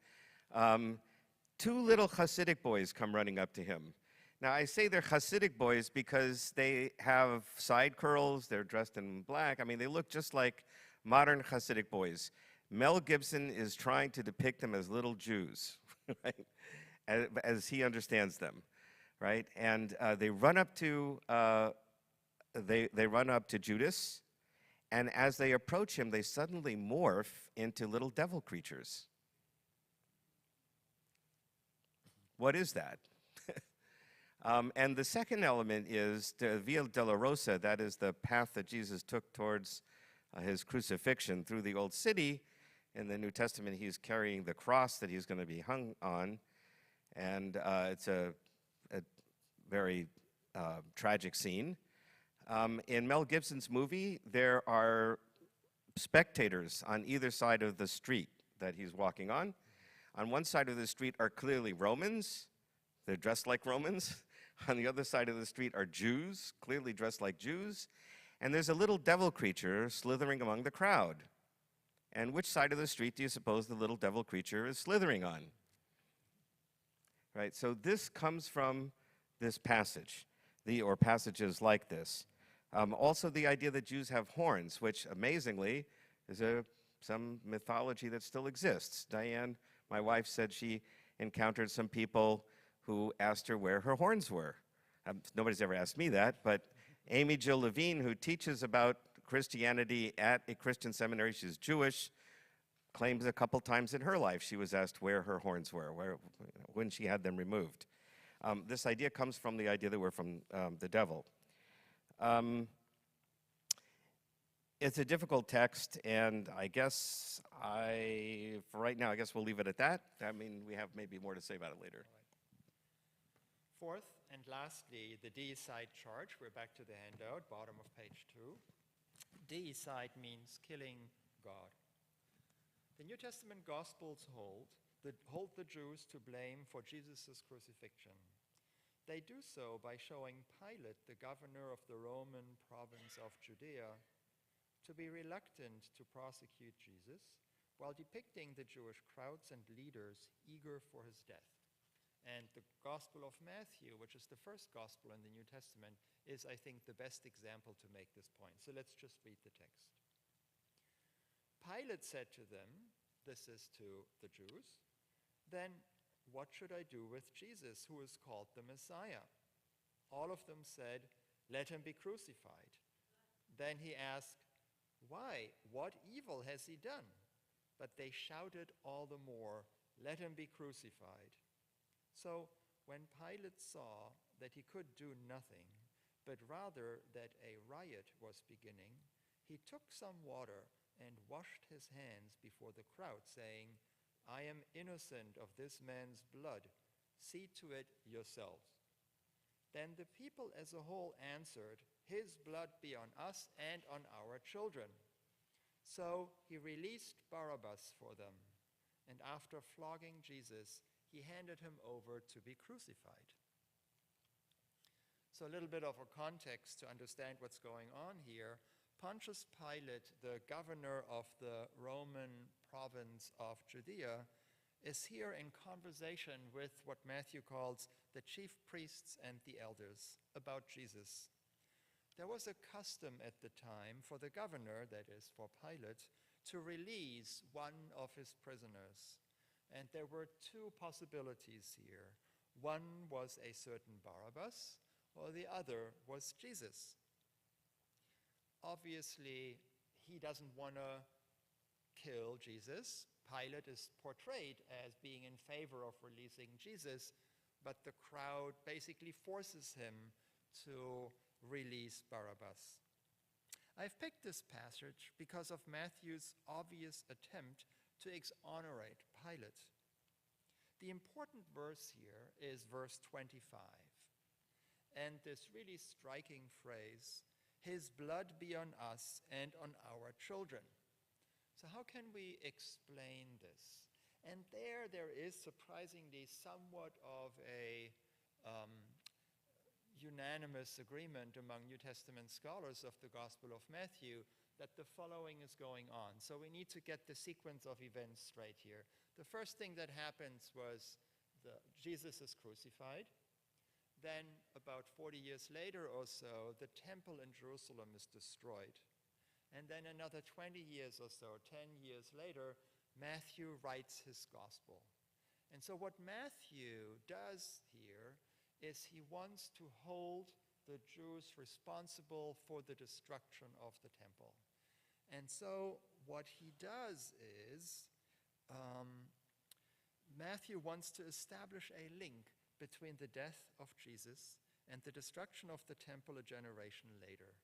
Two little Hasidic boys come running up to him. Now, I say they're Hasidic boys because they have side curls, they're dressed in black. I mean, they look just like modern Hasidic boys. Mel Gibson is trying to depict them as little Jews, right? As he understands them, right? And they run up to Judas, and as they approach him, they suddenly morph into little devil creatures. What is that? And the second element is the Via Dolorosa, that is the path that Jesus took towards his crucifixion through the Old City. In the New Testament, he's carrying the cross that he's going to be hung on, and it's a very tragic scene. In Mel Gibson's movie, there are spectators on either side of the street that he's walking on. On one side of the street are clearly Romans. They're dressed like Romans. On the other side of the street are Jews, clearly dressed like Jews. and there's a little devil creature slithering among the crowd. And which side of the street do you suppose the little devil creature is slithering on? Right, so this comes from this passage, or passages like this. Also the idea that Jews have horns, which amazingly is some mythology that still exists. Diane, my wife, said she encountered some people who asked her where her horns were. Nobody's ever asked me that, but Amy Jill Levine, who teaches about Christianity at a Christian seminary, she's Jewish, claims a couple times in her life she was asked where her horns were, when she had them removed. This idea comes from the idea that we're from the devil. It's a difficult text, and I guess for right now, I guess we'll leave it at that. I mean, we have maybe more to say about it later. Fourth and lastly, the deicide charge. We're back to the handout, bottom of page 2. Deicide means killing God. The New Testament Gospels hold the Jews to blame for Jesus' crucifixion. They do so by showing Pilate, the governor of the Roman province of Judea, to be reluctant to prosecute Jesus, while depicting the Jewish crowds and leaders eager for his death. And the Gospel of Matthew, which is the first gospel in the New Testament, is, I think, the best example to make this point. So let's just read the text. Pilate said to them, this is to the Jews, "Then what should I do with Jesus, who is called the Messiah?" All of them said, "Let him be crucified." Then he asked, "Why? What evil has he done?" But they shouted all the more, "Let him be crucified." So when Pilate saw that he could do nothing, but rather that a riot was beginning, he took some water and washed his hands before the crowd, saying, "I am innocent of this man's blood. See to it yourselves." Then the people as a whole answered, "His blood be on us and on our children." So he released Barabbas for them, and after flogging Jesus, he handed him over to be crucified. So a little bit of a context to understand what's going on here. Pontius Pilate, the governor of the Roman province of Judea, is here in conversation with what Matthew calls the chief priests and the elders about Jesus. There was a custom at the time for the governor, that is for Pilate, to release one of his prisoners. And there were two possibilities here. One was a certain Barabbas, or the other was Jesus. Obviously, he doesn't want to kill Jesus. Pilate is portrayed as being in favor of releasing Jesus, but the crowd basically forces him to release Barabbas. I've picked this passage because of Matthew's obvious attempt to exonerate Pilate. The important verse here is verse 25, and this really striking phrase, "His blood be on us and on our children." So how can we explain this? And there is surprisingly somewhat of a unanimous agreement among New Testament scholars of the Gospel of Matthew that the following is going on. So we need to get the sequence of events straight here. The first thing that happens was Jesus is crucified. Then about 40 years later or so, the temple in Jerusalem is destroyed. And then another 20 years or so, 10 years later, Matthew writes his gospel. And so what Matthew does here is he wants to hold the Jews responsible for the destruction of the temple. And so what he does is Matthew wants to establish a link between the death of Jesus and the destruction of the temple a generation later.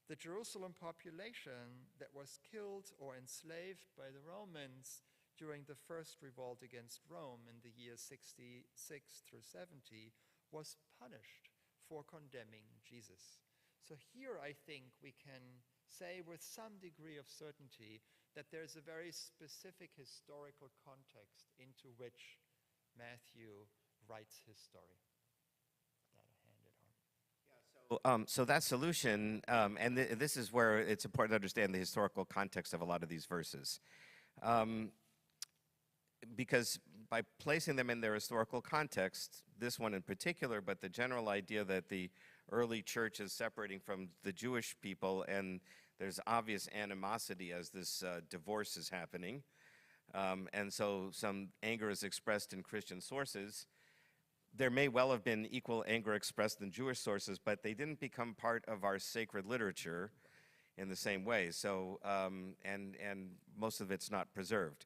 The Jerusalem population that was killed or enslaved by the Romans during the first revolt against Rome in the years 66 through 70 was punished for condemning Jesus. So here I think we can say with some degree of certainty that there's a very specific historical context into which Matthew writes his story. That I hand it on. Yeah, so So that solution, and this is where it's important to understand the historical context of a lot of these verses. Because by placing them in their historical context, this one in particular, but the general idea that the early church is separating from the Jewish people, and there's obvious animosity as this divorce is happening, and so some anger is expressed in Christian sources. There may well have been equal anger expressed in Jewish sources, but they didn't become part of our sacred literature in the same way. So, and most of it's not preserved.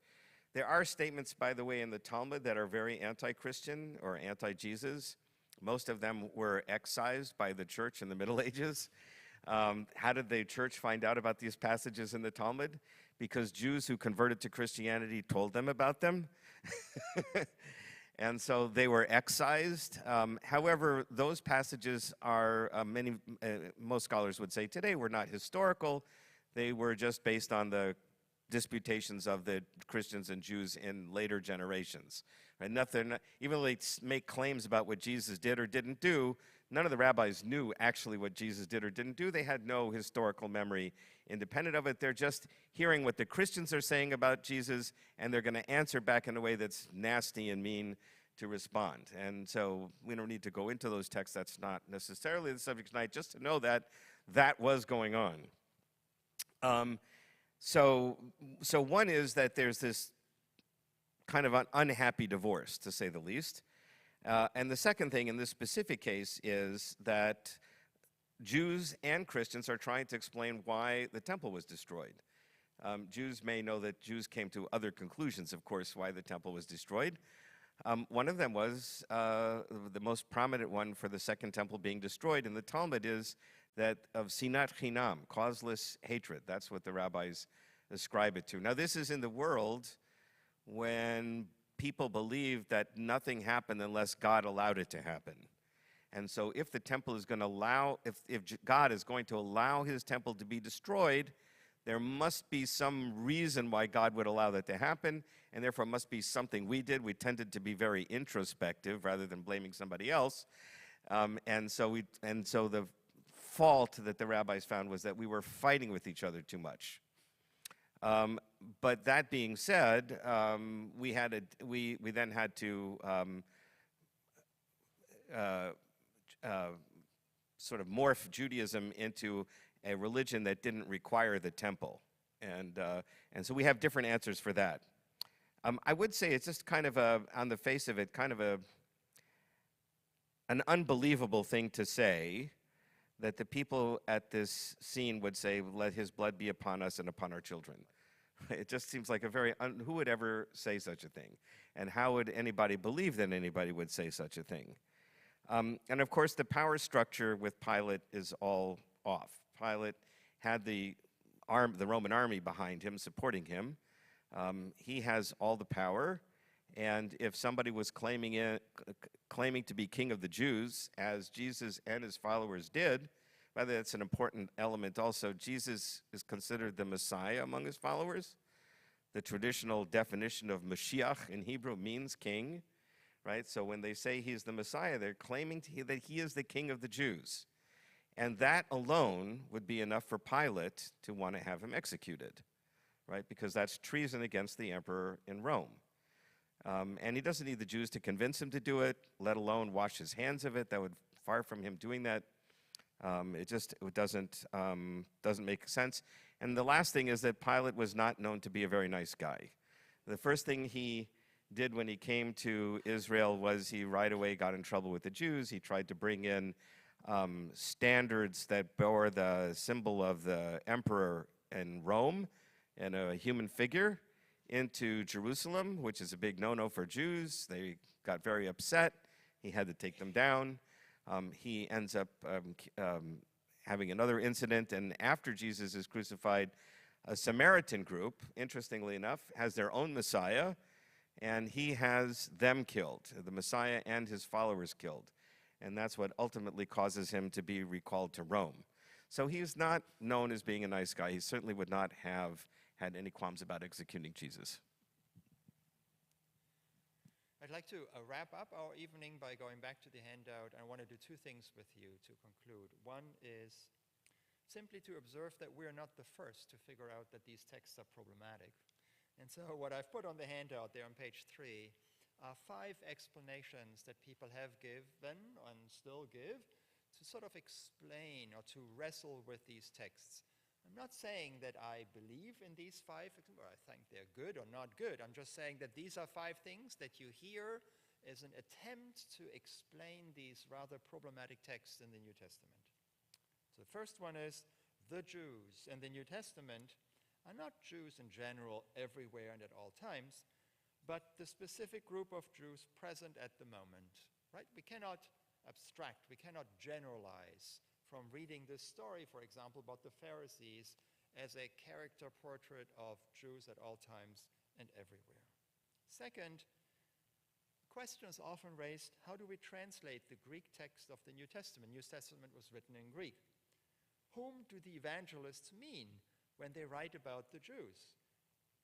There are statements, by the way, in the Talmud that are very anti-Christian or anti-Jesus. Most of them were excised by the church in the Middle Ages. How did the church find out about these passages in the Talmud? Because Jews who converted to Christianity told them about them. And so they were excised. However, those passages are, most scholars would say today, were not historical. They were just based on the disputations of the Christians and Jews in later generations. Right? Even though they make claims about what Jesus did or didn't do, none of the rabbis knew actually what Jesus did or didn't do. They had no historical memory independent of it. They're just hearing what the Christians are saying about Jesus, and they're going to answer back in a way that's nasty and mean to respond. And so we don't need to go into those texts. That's not necessarily the subject tonight, just to know that that was going on. So one is that there's this kind of an unhappy divorce, to say the least. And the second thing in this specific case is that Jews and Christians are trying to explain why the temple was destroyed. Jews may know that Jews came to other conclusions, of course, why the temple was destroyed. One of them was, the most prominent one for the second temple being destroyed in the Talmud is that of sinat chinam, causeless hatred. That's what the rabbis ascribe it to. Now, this is in the world when people believe that nothing happened unless God allowed it to happen. And so if the temple is going to allow, if God is going to allow his temple to be destroyed, there must be some reason why God would allow that to happen, and therefore must be something we did. We tended to be very introspective rather than blaming somebody else. And so the fault that the rabbis found was that we were fighting with each other too much. But that being said, we then had to sort of morph Judaism into a religion that didn't require the temple, and so we have different answers for that. I would say it's just kind of on the face of it, kind of an unbelievable thing to say, that the people at this scene would say, "Let his blood be upon us and upon our children." It just seems like who would ever say such a thing? And how would anybody believe that anybody would say such a thing? And of course, the power structure with Pilate is all off. Pilate had the Roman army behind him, supporting him. He has all the power. And if somebody was claiming to be king of the Jews, as Jesus and his followers did, by the way, that's an important element also. Jesus is considered the Messiah among his followers. The traditional definition of Mashiach in Hebrew means king, right? So when they say he's the Messiah, they're claiming that he is the king of the Jews. And that alone would be enough for Pilate to want to have him executed, right? Because that's treason against the emperor in Rome. And he doesn't need the Jews to convince him to do it, let alone wash his hands of it. That would, far from him doing that. It doesn't make sense. And the last thing is that Pilate was not known to be a very nice guy. The first thing he did when he came to Israel was he right away got in trouble with the Jews. He tried to bring in standards that bore the symbol of the emperor in Rome and a human figure into Jerusalem, which is a big no-no for Jews. They got very upset. He had to take them down. He ends up having another incident, and after Jesus is crucified, a Samaritan group, interestingly enough, has their own Messiah, and he has them killed, the Messiah and his followers killed. And that's what ultimately causes him to be recalled to Rome. So he's not known as being a nice guy. He certainly would not have had any qualms about executing Jesus. I'd like to wrap up our evening by going back to the handout. I want to do two things with you to conclude. One is simply to observe that we're not the first to figure out that these texts are problematic. And so what I've put on the handout there on page 3 are 5 explanations that people have given and still give to sort of explain or to wrestle with these texts. I'm not saying that I believe in these 5, or I think they're good or not good. I'm just saying that these are 5 things that you hear as an attempt to explain these rather problematic texts in the New Testament. So the first one is, the Jews in the New Testament are not Jews in general everywhere and at all times, but the specific group of Jews present at the moment, right? We cannot abstract, we cannot generalize from reading this story, for example, about the Pharisees as a character portrait of Jews at all times and everywhere. Second, the question is often raised, how do we translate the Greek text of the New Testament? New Testament was written in Greek. Whom do the evangelists mean when they write about the Jews?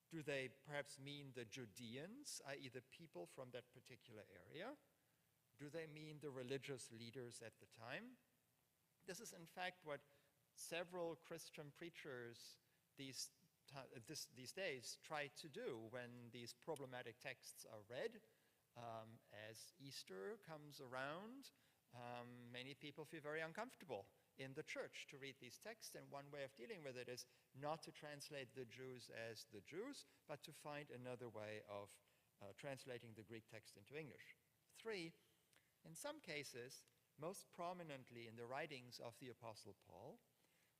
Do they perhaps mean the Judeans, i.e. the people from that particular area? Do they mean the religious leaders at the time? This is in fact what several Christian preachers these days try to do when these problematic texts are read. As Easter comes around, many people feel very uncomfortable in the church to read these texts, and one way of dealing with it is not to translate the Jews as the Jews, but to find another way of translating the Greek text into English. 3, in some cases, most prominently in the writings of the Apostle Paul,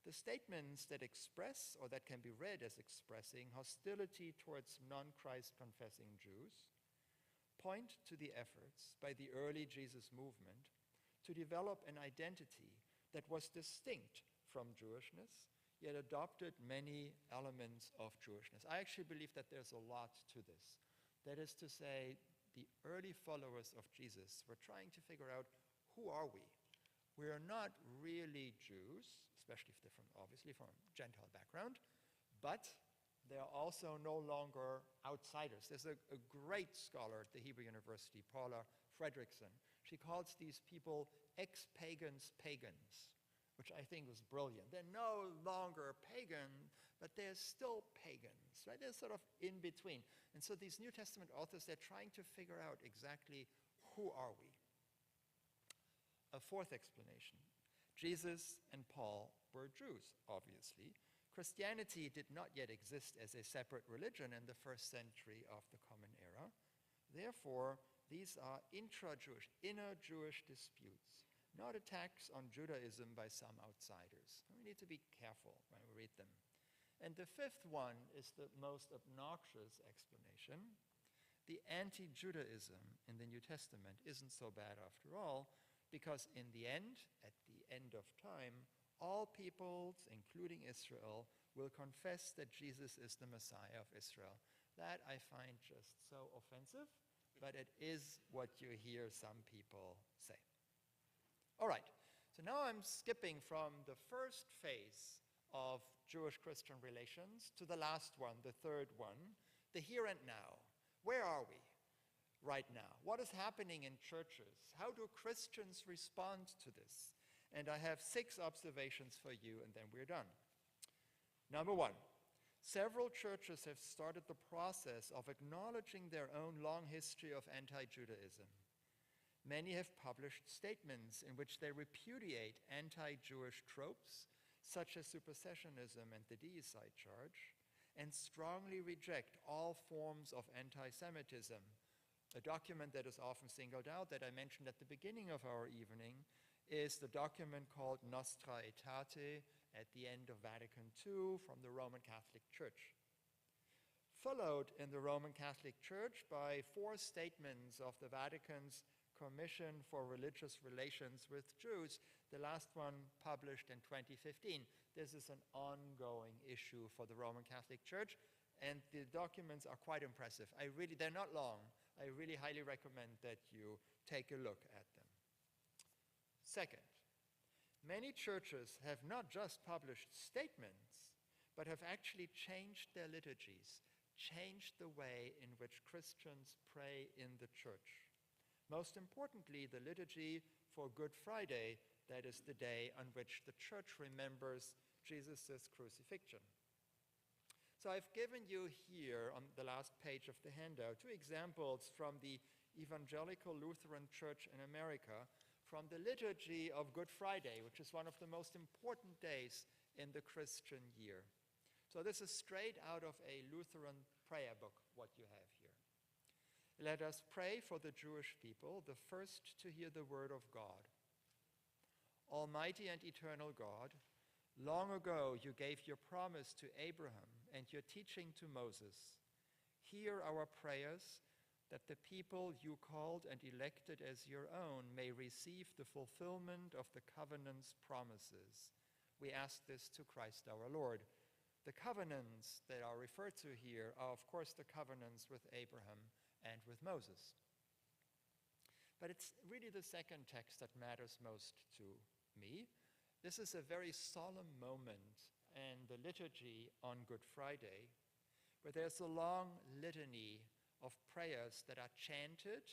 the statements that express, or that can be read as expressing, hostility towards non-Christ confessing Jews point to the efforts by the early Jesus movement to develop an identity that was distinct from Jewishness, yet adopted many elements of Jewishness. I actually believe that there's a lot to this. That is to say, the early followers of Jesus were trying to figure out, who are we? We are not really Jews, especially if they're obviously from a Gentile background, but they are also no longer outsiders. There's a great scholar at the Hebrew University, Paula Fredrickson. She calls these people ex-pagans pagans, which I think was brilliant. They're no longer pagan, but they're still pagans, right? They're sort of in between. And so these New Testament authors, they're trying to figure out exactly, who are we? A 4th explanation. Jesus and Paul were Jews, obviously. Christianity did not yet exist as a separate religion in the 1st century of the Common Era. Therefore, these are intra-Jewish, inner Jewish disputes, not attacks on Judaism by some outsiders. We need to be careful when we read them. And the 5th one is the most obnoxious explanation. The anti-Judaism in the New Testament isn't so bad after all, because in the end, at the end of time, all peoples, including Israel, will confess that Jesus is the Messiah of Israel. That I find just so offensive, but it is what you hear some people say. All right, so now I'm skipping from the first phase of Jewish-Christian relations to the last one, the 3rd one, the here and now. Where are we right now? What is happening in churches? How do Christians respond to this? And I have 6 observations for you, and then we're done. Number 1, several churches have started the process of acknowledging their own long history of anti-Judaism. Many have published statements in which they repudiate anti-Jewish tropes, such as supersessionism and the deicide charge, and strongly reject all forms of anti-Semitism. A document that is often singled out, that I mentioned at the beginning of our evening, is the document called Nostra Aetate at the end of Vatican II from the Roman Catholic Church. Followed in the Roman Catholic Church by 4 statements of the Vatican's Commission for Religious Relations with Jews, the last one published in 2015. This is an ongoing issue for the Roman Catholic Church, and the documents are quite impressive. They're not long. I really highly recommend that you take a look at them. Second, many churches have not just published statements, but have actually changed their liturgies, changed the way in which Christians pray in the church. Most importantly, the liturgy for Good Friday, that is the day on which the church remembers Jesus' crucifixion. So I've given you here on the last page of the handout 2 examples from the Evangelical Lutheran Church in America, from the liturgy of Good Friday, which is one of the most important days in the Christian year. So this is straight out of a Lutheran prayer book, what you have here. Let us pray for the Jewish people, the first to hear the word of God. Almighty and eternal God, long ago you gave your promise to Abraham and your teaching to Moses. Hear our prayers that the people you called and elected as your own may receive the fulfillment of the covenant's promises. We ask this to Christ our Lord. The covenants that are referred to here are, of course, the covenants with Abraham and with Moses. But it's really the second text that matters most to me. This is a very solemn moment in the liturgy on Good Friday, where there's a long litany of prayers that are chanted,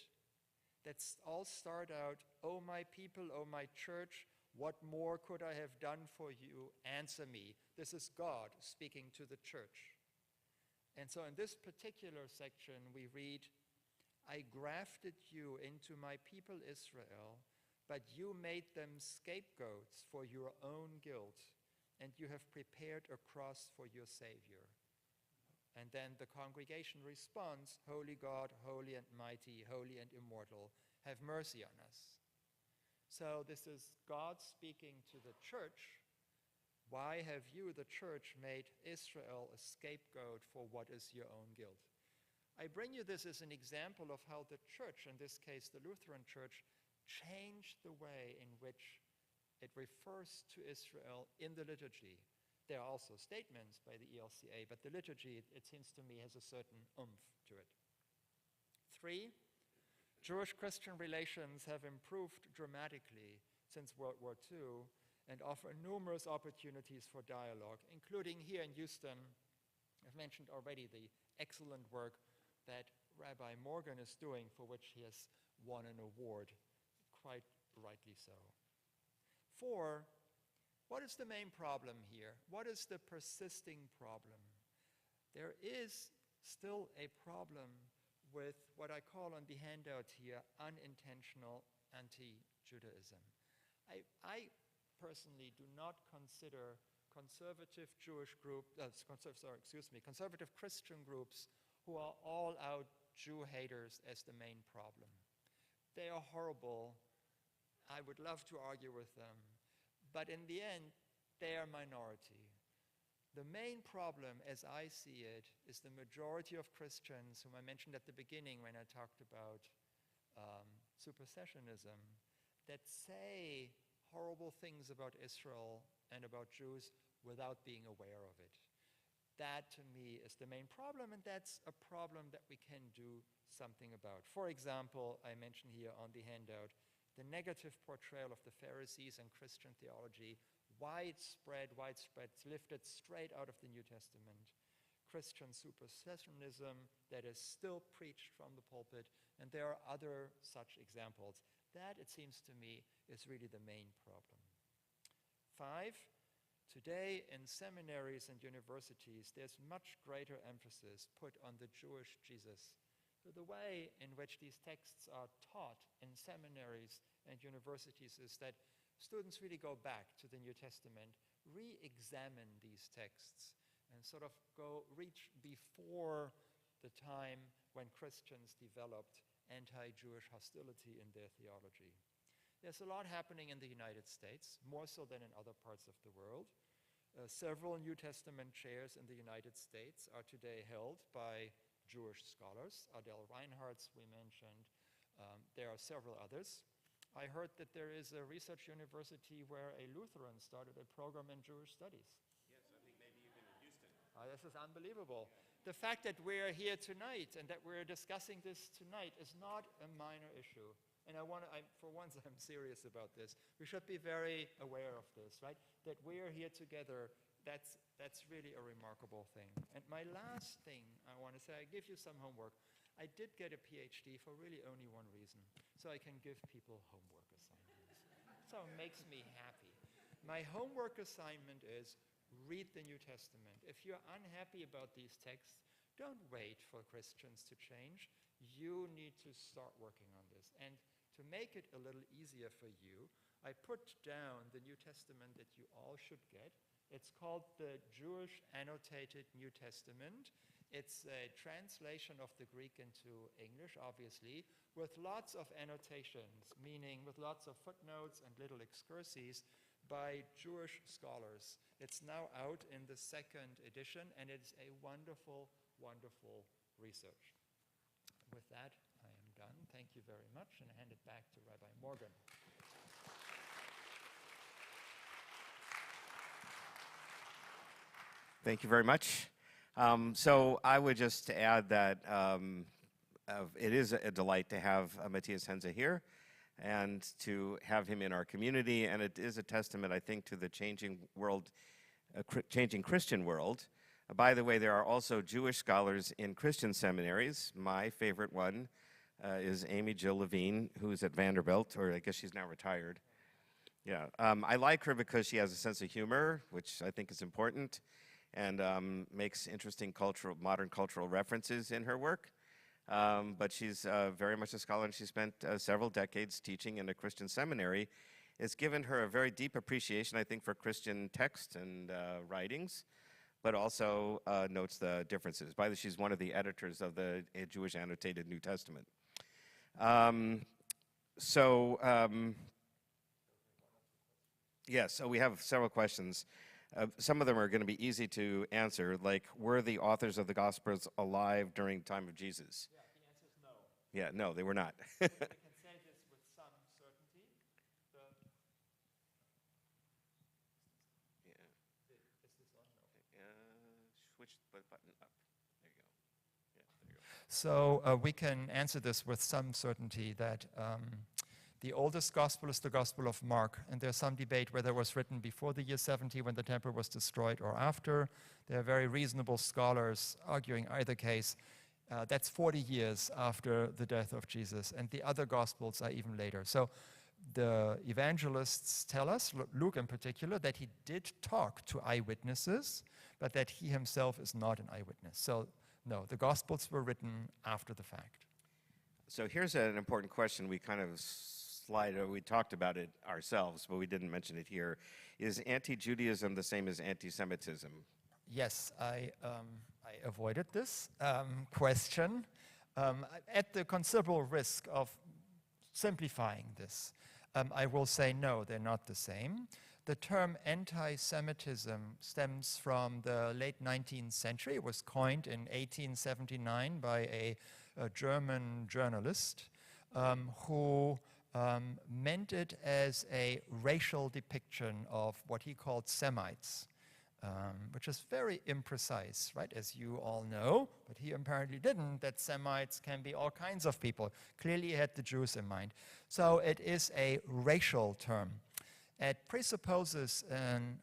that all start out, "O my people, O my church, what more could I have done for you? Answer me." This is God speaking to the church. And so in this particular section, we read, "I grafted you into my people Israel, but you made them scapegoats for your own guilt, and you have prepared a cross for your Savior." And then the congregation responds, "Holy God, holy and mighty, holy and immortal, have mercy on us." So this is God speaking to the church. Why have you, the church, made Israel a scapegoat for what is your own guilt? I bring you this as an example of how the church, in this case the Lutheran Church, changed the way in which it refers to Israel in the liturgy. There are also statements by the ELCA, but the liturgy, it seems to me, has a certain oomph to it. 3, Jewish-Christian relations have improved dramatically since World War II and offer numerous opportunities for dialogue, including here in Houston. I've mentioned already the excellent work that Rabbi Morgen is doing, for which he has won an award, quite rightly so. 4, what is the main problem here? What is the persisting problem? There is still a problem with what I call on the handout here unintentional anti-Judaism. I personally do not consider conservative conservative Christian groups who are all out Jew haters as the main problem. They are horrible. I would love to argue with them. But in the end, they are a minority. The main problem, as I see it, is the majority of Christians, whom I mentioned at the beginning when I talked about supersessionism, that say horrible things about Israel and about Jews without being aware of it. That, to me, is the main problem, and that's a problem that we can do something about. For example, I mention here on the handout the negative portrayal of the Pharisees and Christian theology, widespread, it's lifted straight out of the New Testament. Christian supersessionism that is still preached from the pulpit, and there are other such examples. That, it seems to me, is really the main problem. 5, today in seminaries and universities, there's much greater emphasis put on the Jewish Jesus. So the way in which these texts are taught in seminaries and universities is that students really go back to the New Testament, re-examine these texts, and sort of reach before the time when Christians developed anti-Jewish hostility in their theology. There's a lot happening in the United States, more so than in other parts of the world. Several New Testament chairs in the United States are today held by Jewish scholars. Adele Reinhardt's we mentioned. There are several others. I heard that there is a research university where a Lutheran started a program in Jewish studies. Yes, I think maybe even in Houston. This is unbelievable. The fact that we're here tonight and that we're discussing this tonight is not a minor issue. And for once, I'm serious about this. We should be very aware of this, right? That we're here together, that's really a remarkable thing. And my my last thing I want to say, I give you some homework. I did get a Ph.D. for really only one reason, so I can give people homework assignments. So it makes me happy. My homework assignment is read the New Testament. If you're unhappy about these texts, don't wait for Christians to change. You need to start working on this. And to make it a little easier for you, I put down the New Testament that you all should get. It's called the Jewish Annotated New Testament. It's a translation of the Greek into English, obviously, with lots of annotations, meaning with lots of footnotes and little excurses by Jewish scholars. It's now out in the second edition, and it's a wonderful, wonderful research. With that, I am done. Thank you very much, and I hand it back to Rabbi Morgen. Thank you very much. So I would just add that it is a delight to have Mattias Henze here and to have him in our community, and it is a testament, I think, to the changing world, changing Christian world. By the way, there are also Jewish scholars in Christian seminaries. My favorite one is Amy Jill Levine, who's at Vanderbilt, or I guess she's now retired. Yeah, I like her because she has a sense of humor, which I think is important, and makes interesting modern cultural references in her work. But she's very much a scholar, and she spent several decades teaching in a Christian seminary. It's given her a very deep appreciation, I think, for Christian text and writings, but also notes the differences. By the way, she's one of the editors of the Jewish Annotated New Testament. Yes, so we have several questions. Some of them are going to be easy to answer, like, were the authors of the Gospels alive during the time of Jesus? Yeah, the answer is no. Yeah, no, they were not. We can say this with some certainty. Yeah. Is this on? No. Switch the button up. There you go. Yeah, there you go. So we can answer this with some certainty that the oldest gospel is the Gospel of Mark, and there's some debate whether it was written before the year 70 when the temple was destroyed or after. There are very reasonable scholars arguing either case. That's 40 years after the death of Jesus, and the other gospels are even later. So the evangelists tell us, Luke in particular, that he did talk to eyewitnesses, but that he himself is not an eyewitness. So no, the gospels were written after the fact. So here's an important question. We kind of we talked about it ourselves, but we didn't mention it here. Is anti-Judaism the same as anti-Semitism? Yes, I avoided this question at the considerable risk of simplifying this. I will say no, they're not the same. The term anti-Semitism stems from the late 19th century. It was coined in 1879 by a German journalist who meant it as a racial depiction of what he called Semites, which is very imprecise, right, as you all know, but he apparently didn't, that Semites can be all kinds of people. Clearly he had the Jews in mind. So it is a racial term. It presupposes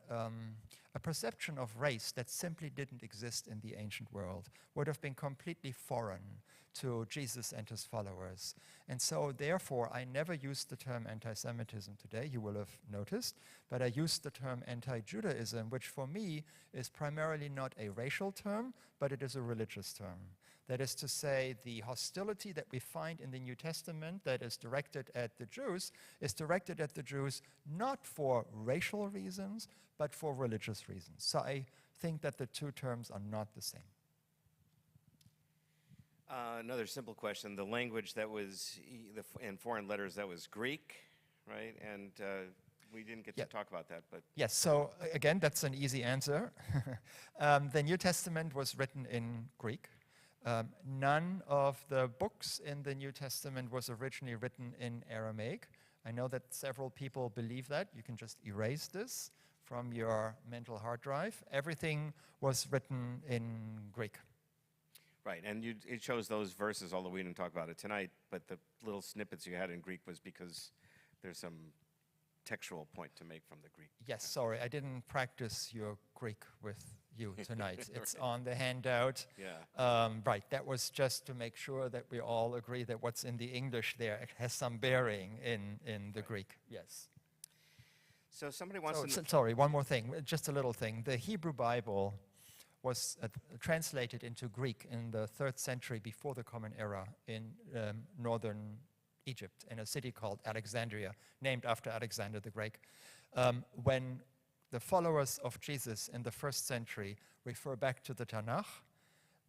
a perception of race that simply didn't exist in the ancient world, would have been completely foreign to Jesus and his followers. And so therefore I never used the term anti-Semitism today, you will have noticed, but I used the term anti-Judaism, which for me is primarily not a racial term, but it is a religious term. That is to say, the hostility that we find in the New Testament that is directed at the Jews is directed at the Jews not for racial reasons, but for religious reasons. So I think that the two terms are not the same. Another simple question. The language that was in foreign letters, that was Greek, right? And we didn't get to talk about that, but... Yes, so again, that's an easy answer. The New Testament was written in Greek. None of the books in the New Testament was originally written in Aramaic. I know that several people believe that. You can just erase this from your mental hard drive. Everything was written in Greek. Right, and it chose those verses, although we didn't talk about it tonight, but the little snippets you had in Greek was because there's some textual point to make from the Greek. Yes, sorry, I didn't practice your Greek with you tonight. It's on the handout. Yeah. Right, that was just to make sure that we all agree that what's in the English there has some bearing in the Greek. Yes. So somebody wants to... Sorry, one more thing, just a little thing. The Hebrew Bible was translated into Greek in the 3rd century before the Common Era in northern Egypt, in a city called Alexandria, named after Alexander the Great. When the followers of Jesus in the 1st century refer back to the Tanakh,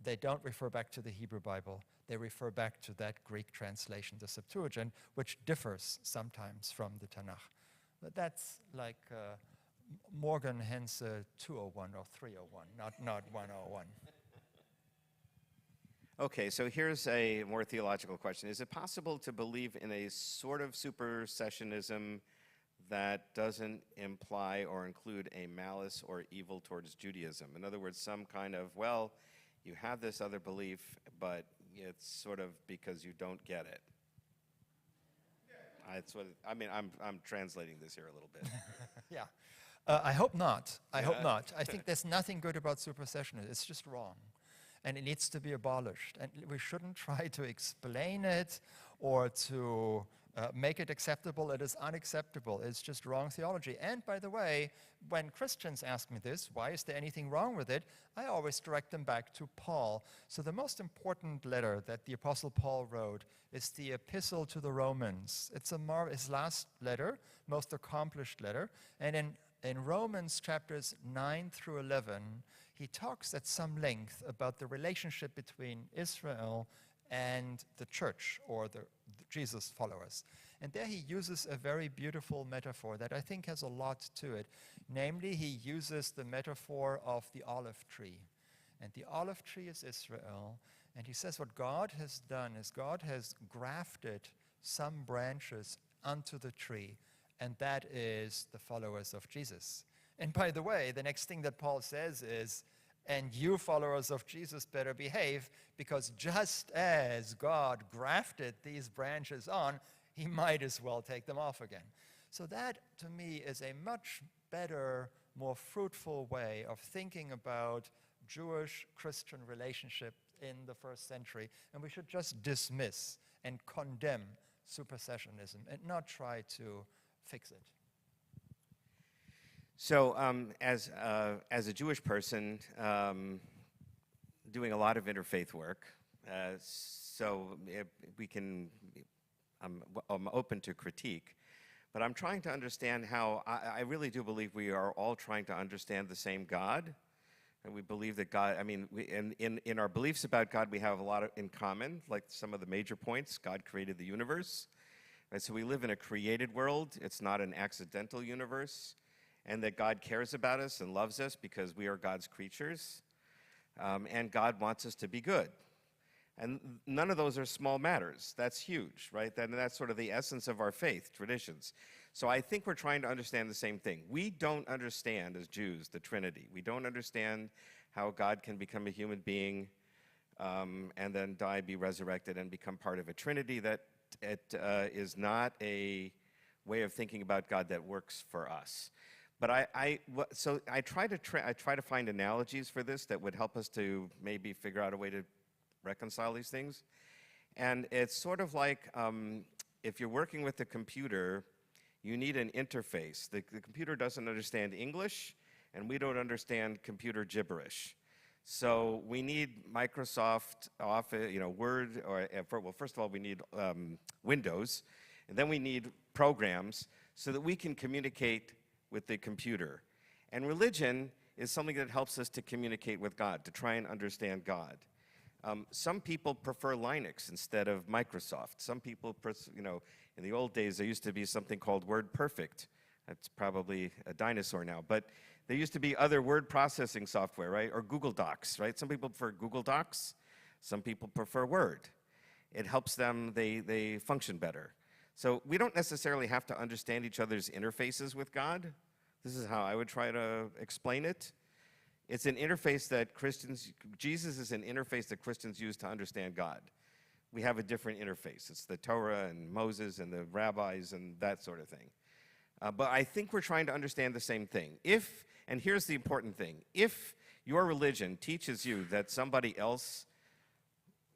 they don't refer back to the Hebrew Bible. They refer back to that Greek translation, the Septuagint, which differs sometimes from the Tanakh. But that's like Morgen, Henze 201 or 301, not 101. Okay, so here's a more theological question. Is it possible to believe in a sort of supersessionism that doesn't imply or include a malice or evil towards Judaism? In other words, some kind of, well, you have this other belief, but it's sort of because you don't get it. I'm translating this here a little bit. Yeah. I hope not. I hope not. I think there's nothing good about supersessionism. It's just wrong. And it needs to be abolished. And we shouldn't try to explain it or to make it acceptable. It is unacceptable. It's just wrong theology. And by the way, when Christians ask me this, why is there anything wrong with it? I always direct them back to Paul. So the most important letter that the Apostle Paul wrote is the Epistle to the Romans. It's his last letter, most accomplished letter. And in Romans chapters 9 through 11, he talks at some length about the relationship between Israel and the church, or the Jesus followers. And there he uses a very beautiful metaphor that I think has a lot to it. Namely, he uses the metaphor of the olive tree. And the olive tree is Israel. And he says what God has done is God has grafted some branches onto the tree, and that is the followers of Jesus. And by the way, the next thing that Paul says is, and you followers of Jesus better behave, because just as God grafted these branches on, he might as well take them off again. So that, to me, is a much better, more fruitful way of thinking about Jewish-Christian relationship in the 1st century. And we should just dismiss and condemn supersessionism and not try to fix it. So as a Jewish person doing a lot of interfaith work, I'm open to critique, but I'm trying to understand how, I really do believe we are all trying to understand the same God. And we believe that God, in our beliefs about God, we have a lot in common, like some of the major points. God created the universe. Right? So we live in a created world. It's not an accidental universe. And that God cares about us and loves us because we are God's creatures. And God wants us to be good. And none of those are small matters. That's huge, right? That's sort of the essence of our faith traditions. So I think we're trying to understand the same thing. We don't understand, as Jews, the Trinity. We don't understand how God can become a human being and then die, be resurrected, and become part of a Trinity. That it is not a way of thinking about God that works for us. But I try to find analogies for this that would help us to maybe figure out a way to reconcile these things. And it's sort of like if you're working with a computer, you need an interface. The computer doesn't understand English, and we don't understand computer gibberish. So we need Microsoft Office, Word, first of all, we need Windows, and then we need programs so that we can communicate with the computer. And religion is something that helps us to communicate with God, to try and understand God. Some people prefer Linux instead of Microsoft. Some people, in the old days, there used to be something called WordPerfect. That's probably a dinosaur now. But there used to be other word processing software, right? Or Google Docs, right? Some people prefer Google Docs. Some people prefer Word. It helps them, they function better. So we don't necessarily have to understand each other's interfaces with God. This is how I would try to explain it. It's an interface that Jesus is an interface that Christians use to understand God. We have a different interface. It's the Torah and Moses and the rabbis and that sort of thing. But I think we're trying to understand the same thing. And here's the important thing, if your religion teaches you that somebody else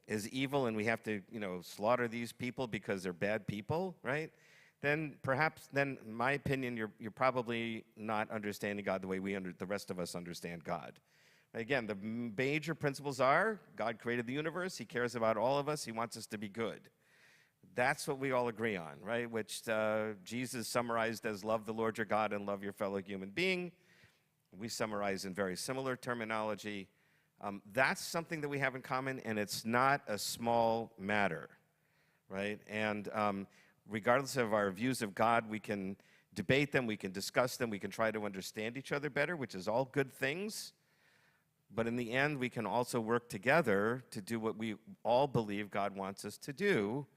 is evil and we have to, slaughter these people because they're bad people, right? Then perhaps, in my opinion, you're probably not understanding God the way the rest of us understand God. Again, the major principles are God created the universe, he cares about all of us, he wants us to be good. That's what we all agree on, right? Which Jesus summarized as love the Lord your God and love your fellow human being. We summarize in very similar terminology. That's something that we have in common, and it's not a small matter, right? And regardless of our views of God, we can debate them, we can discuss them, we can try to understand each other better, which is all good things. But in the end, we can also work together to do what we all believe God wants us to do,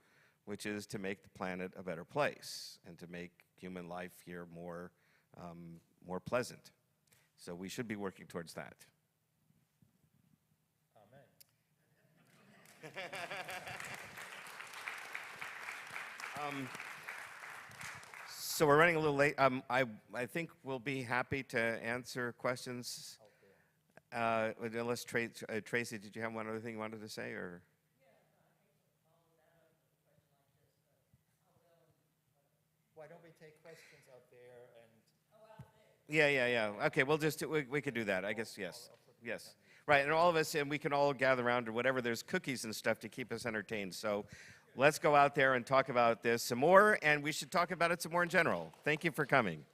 which is to make the planet a better place and to make human life here more pleasant. So we should be working towards that. Amen. So we're running a little late. I think we'll be happy to answer questions. Unless Tracy, did you have one other thing you wanted to say, or? Why don't we take questions out there and... Yeah. Okay, we could do that. I guess, yes. Yes. Right, and all of us, and we can all gather around or whatever. There's cookies and stuff to keep us entertained. So let's go out there and talk about this some more, and we should talk about it some more in general. Thank you for coming.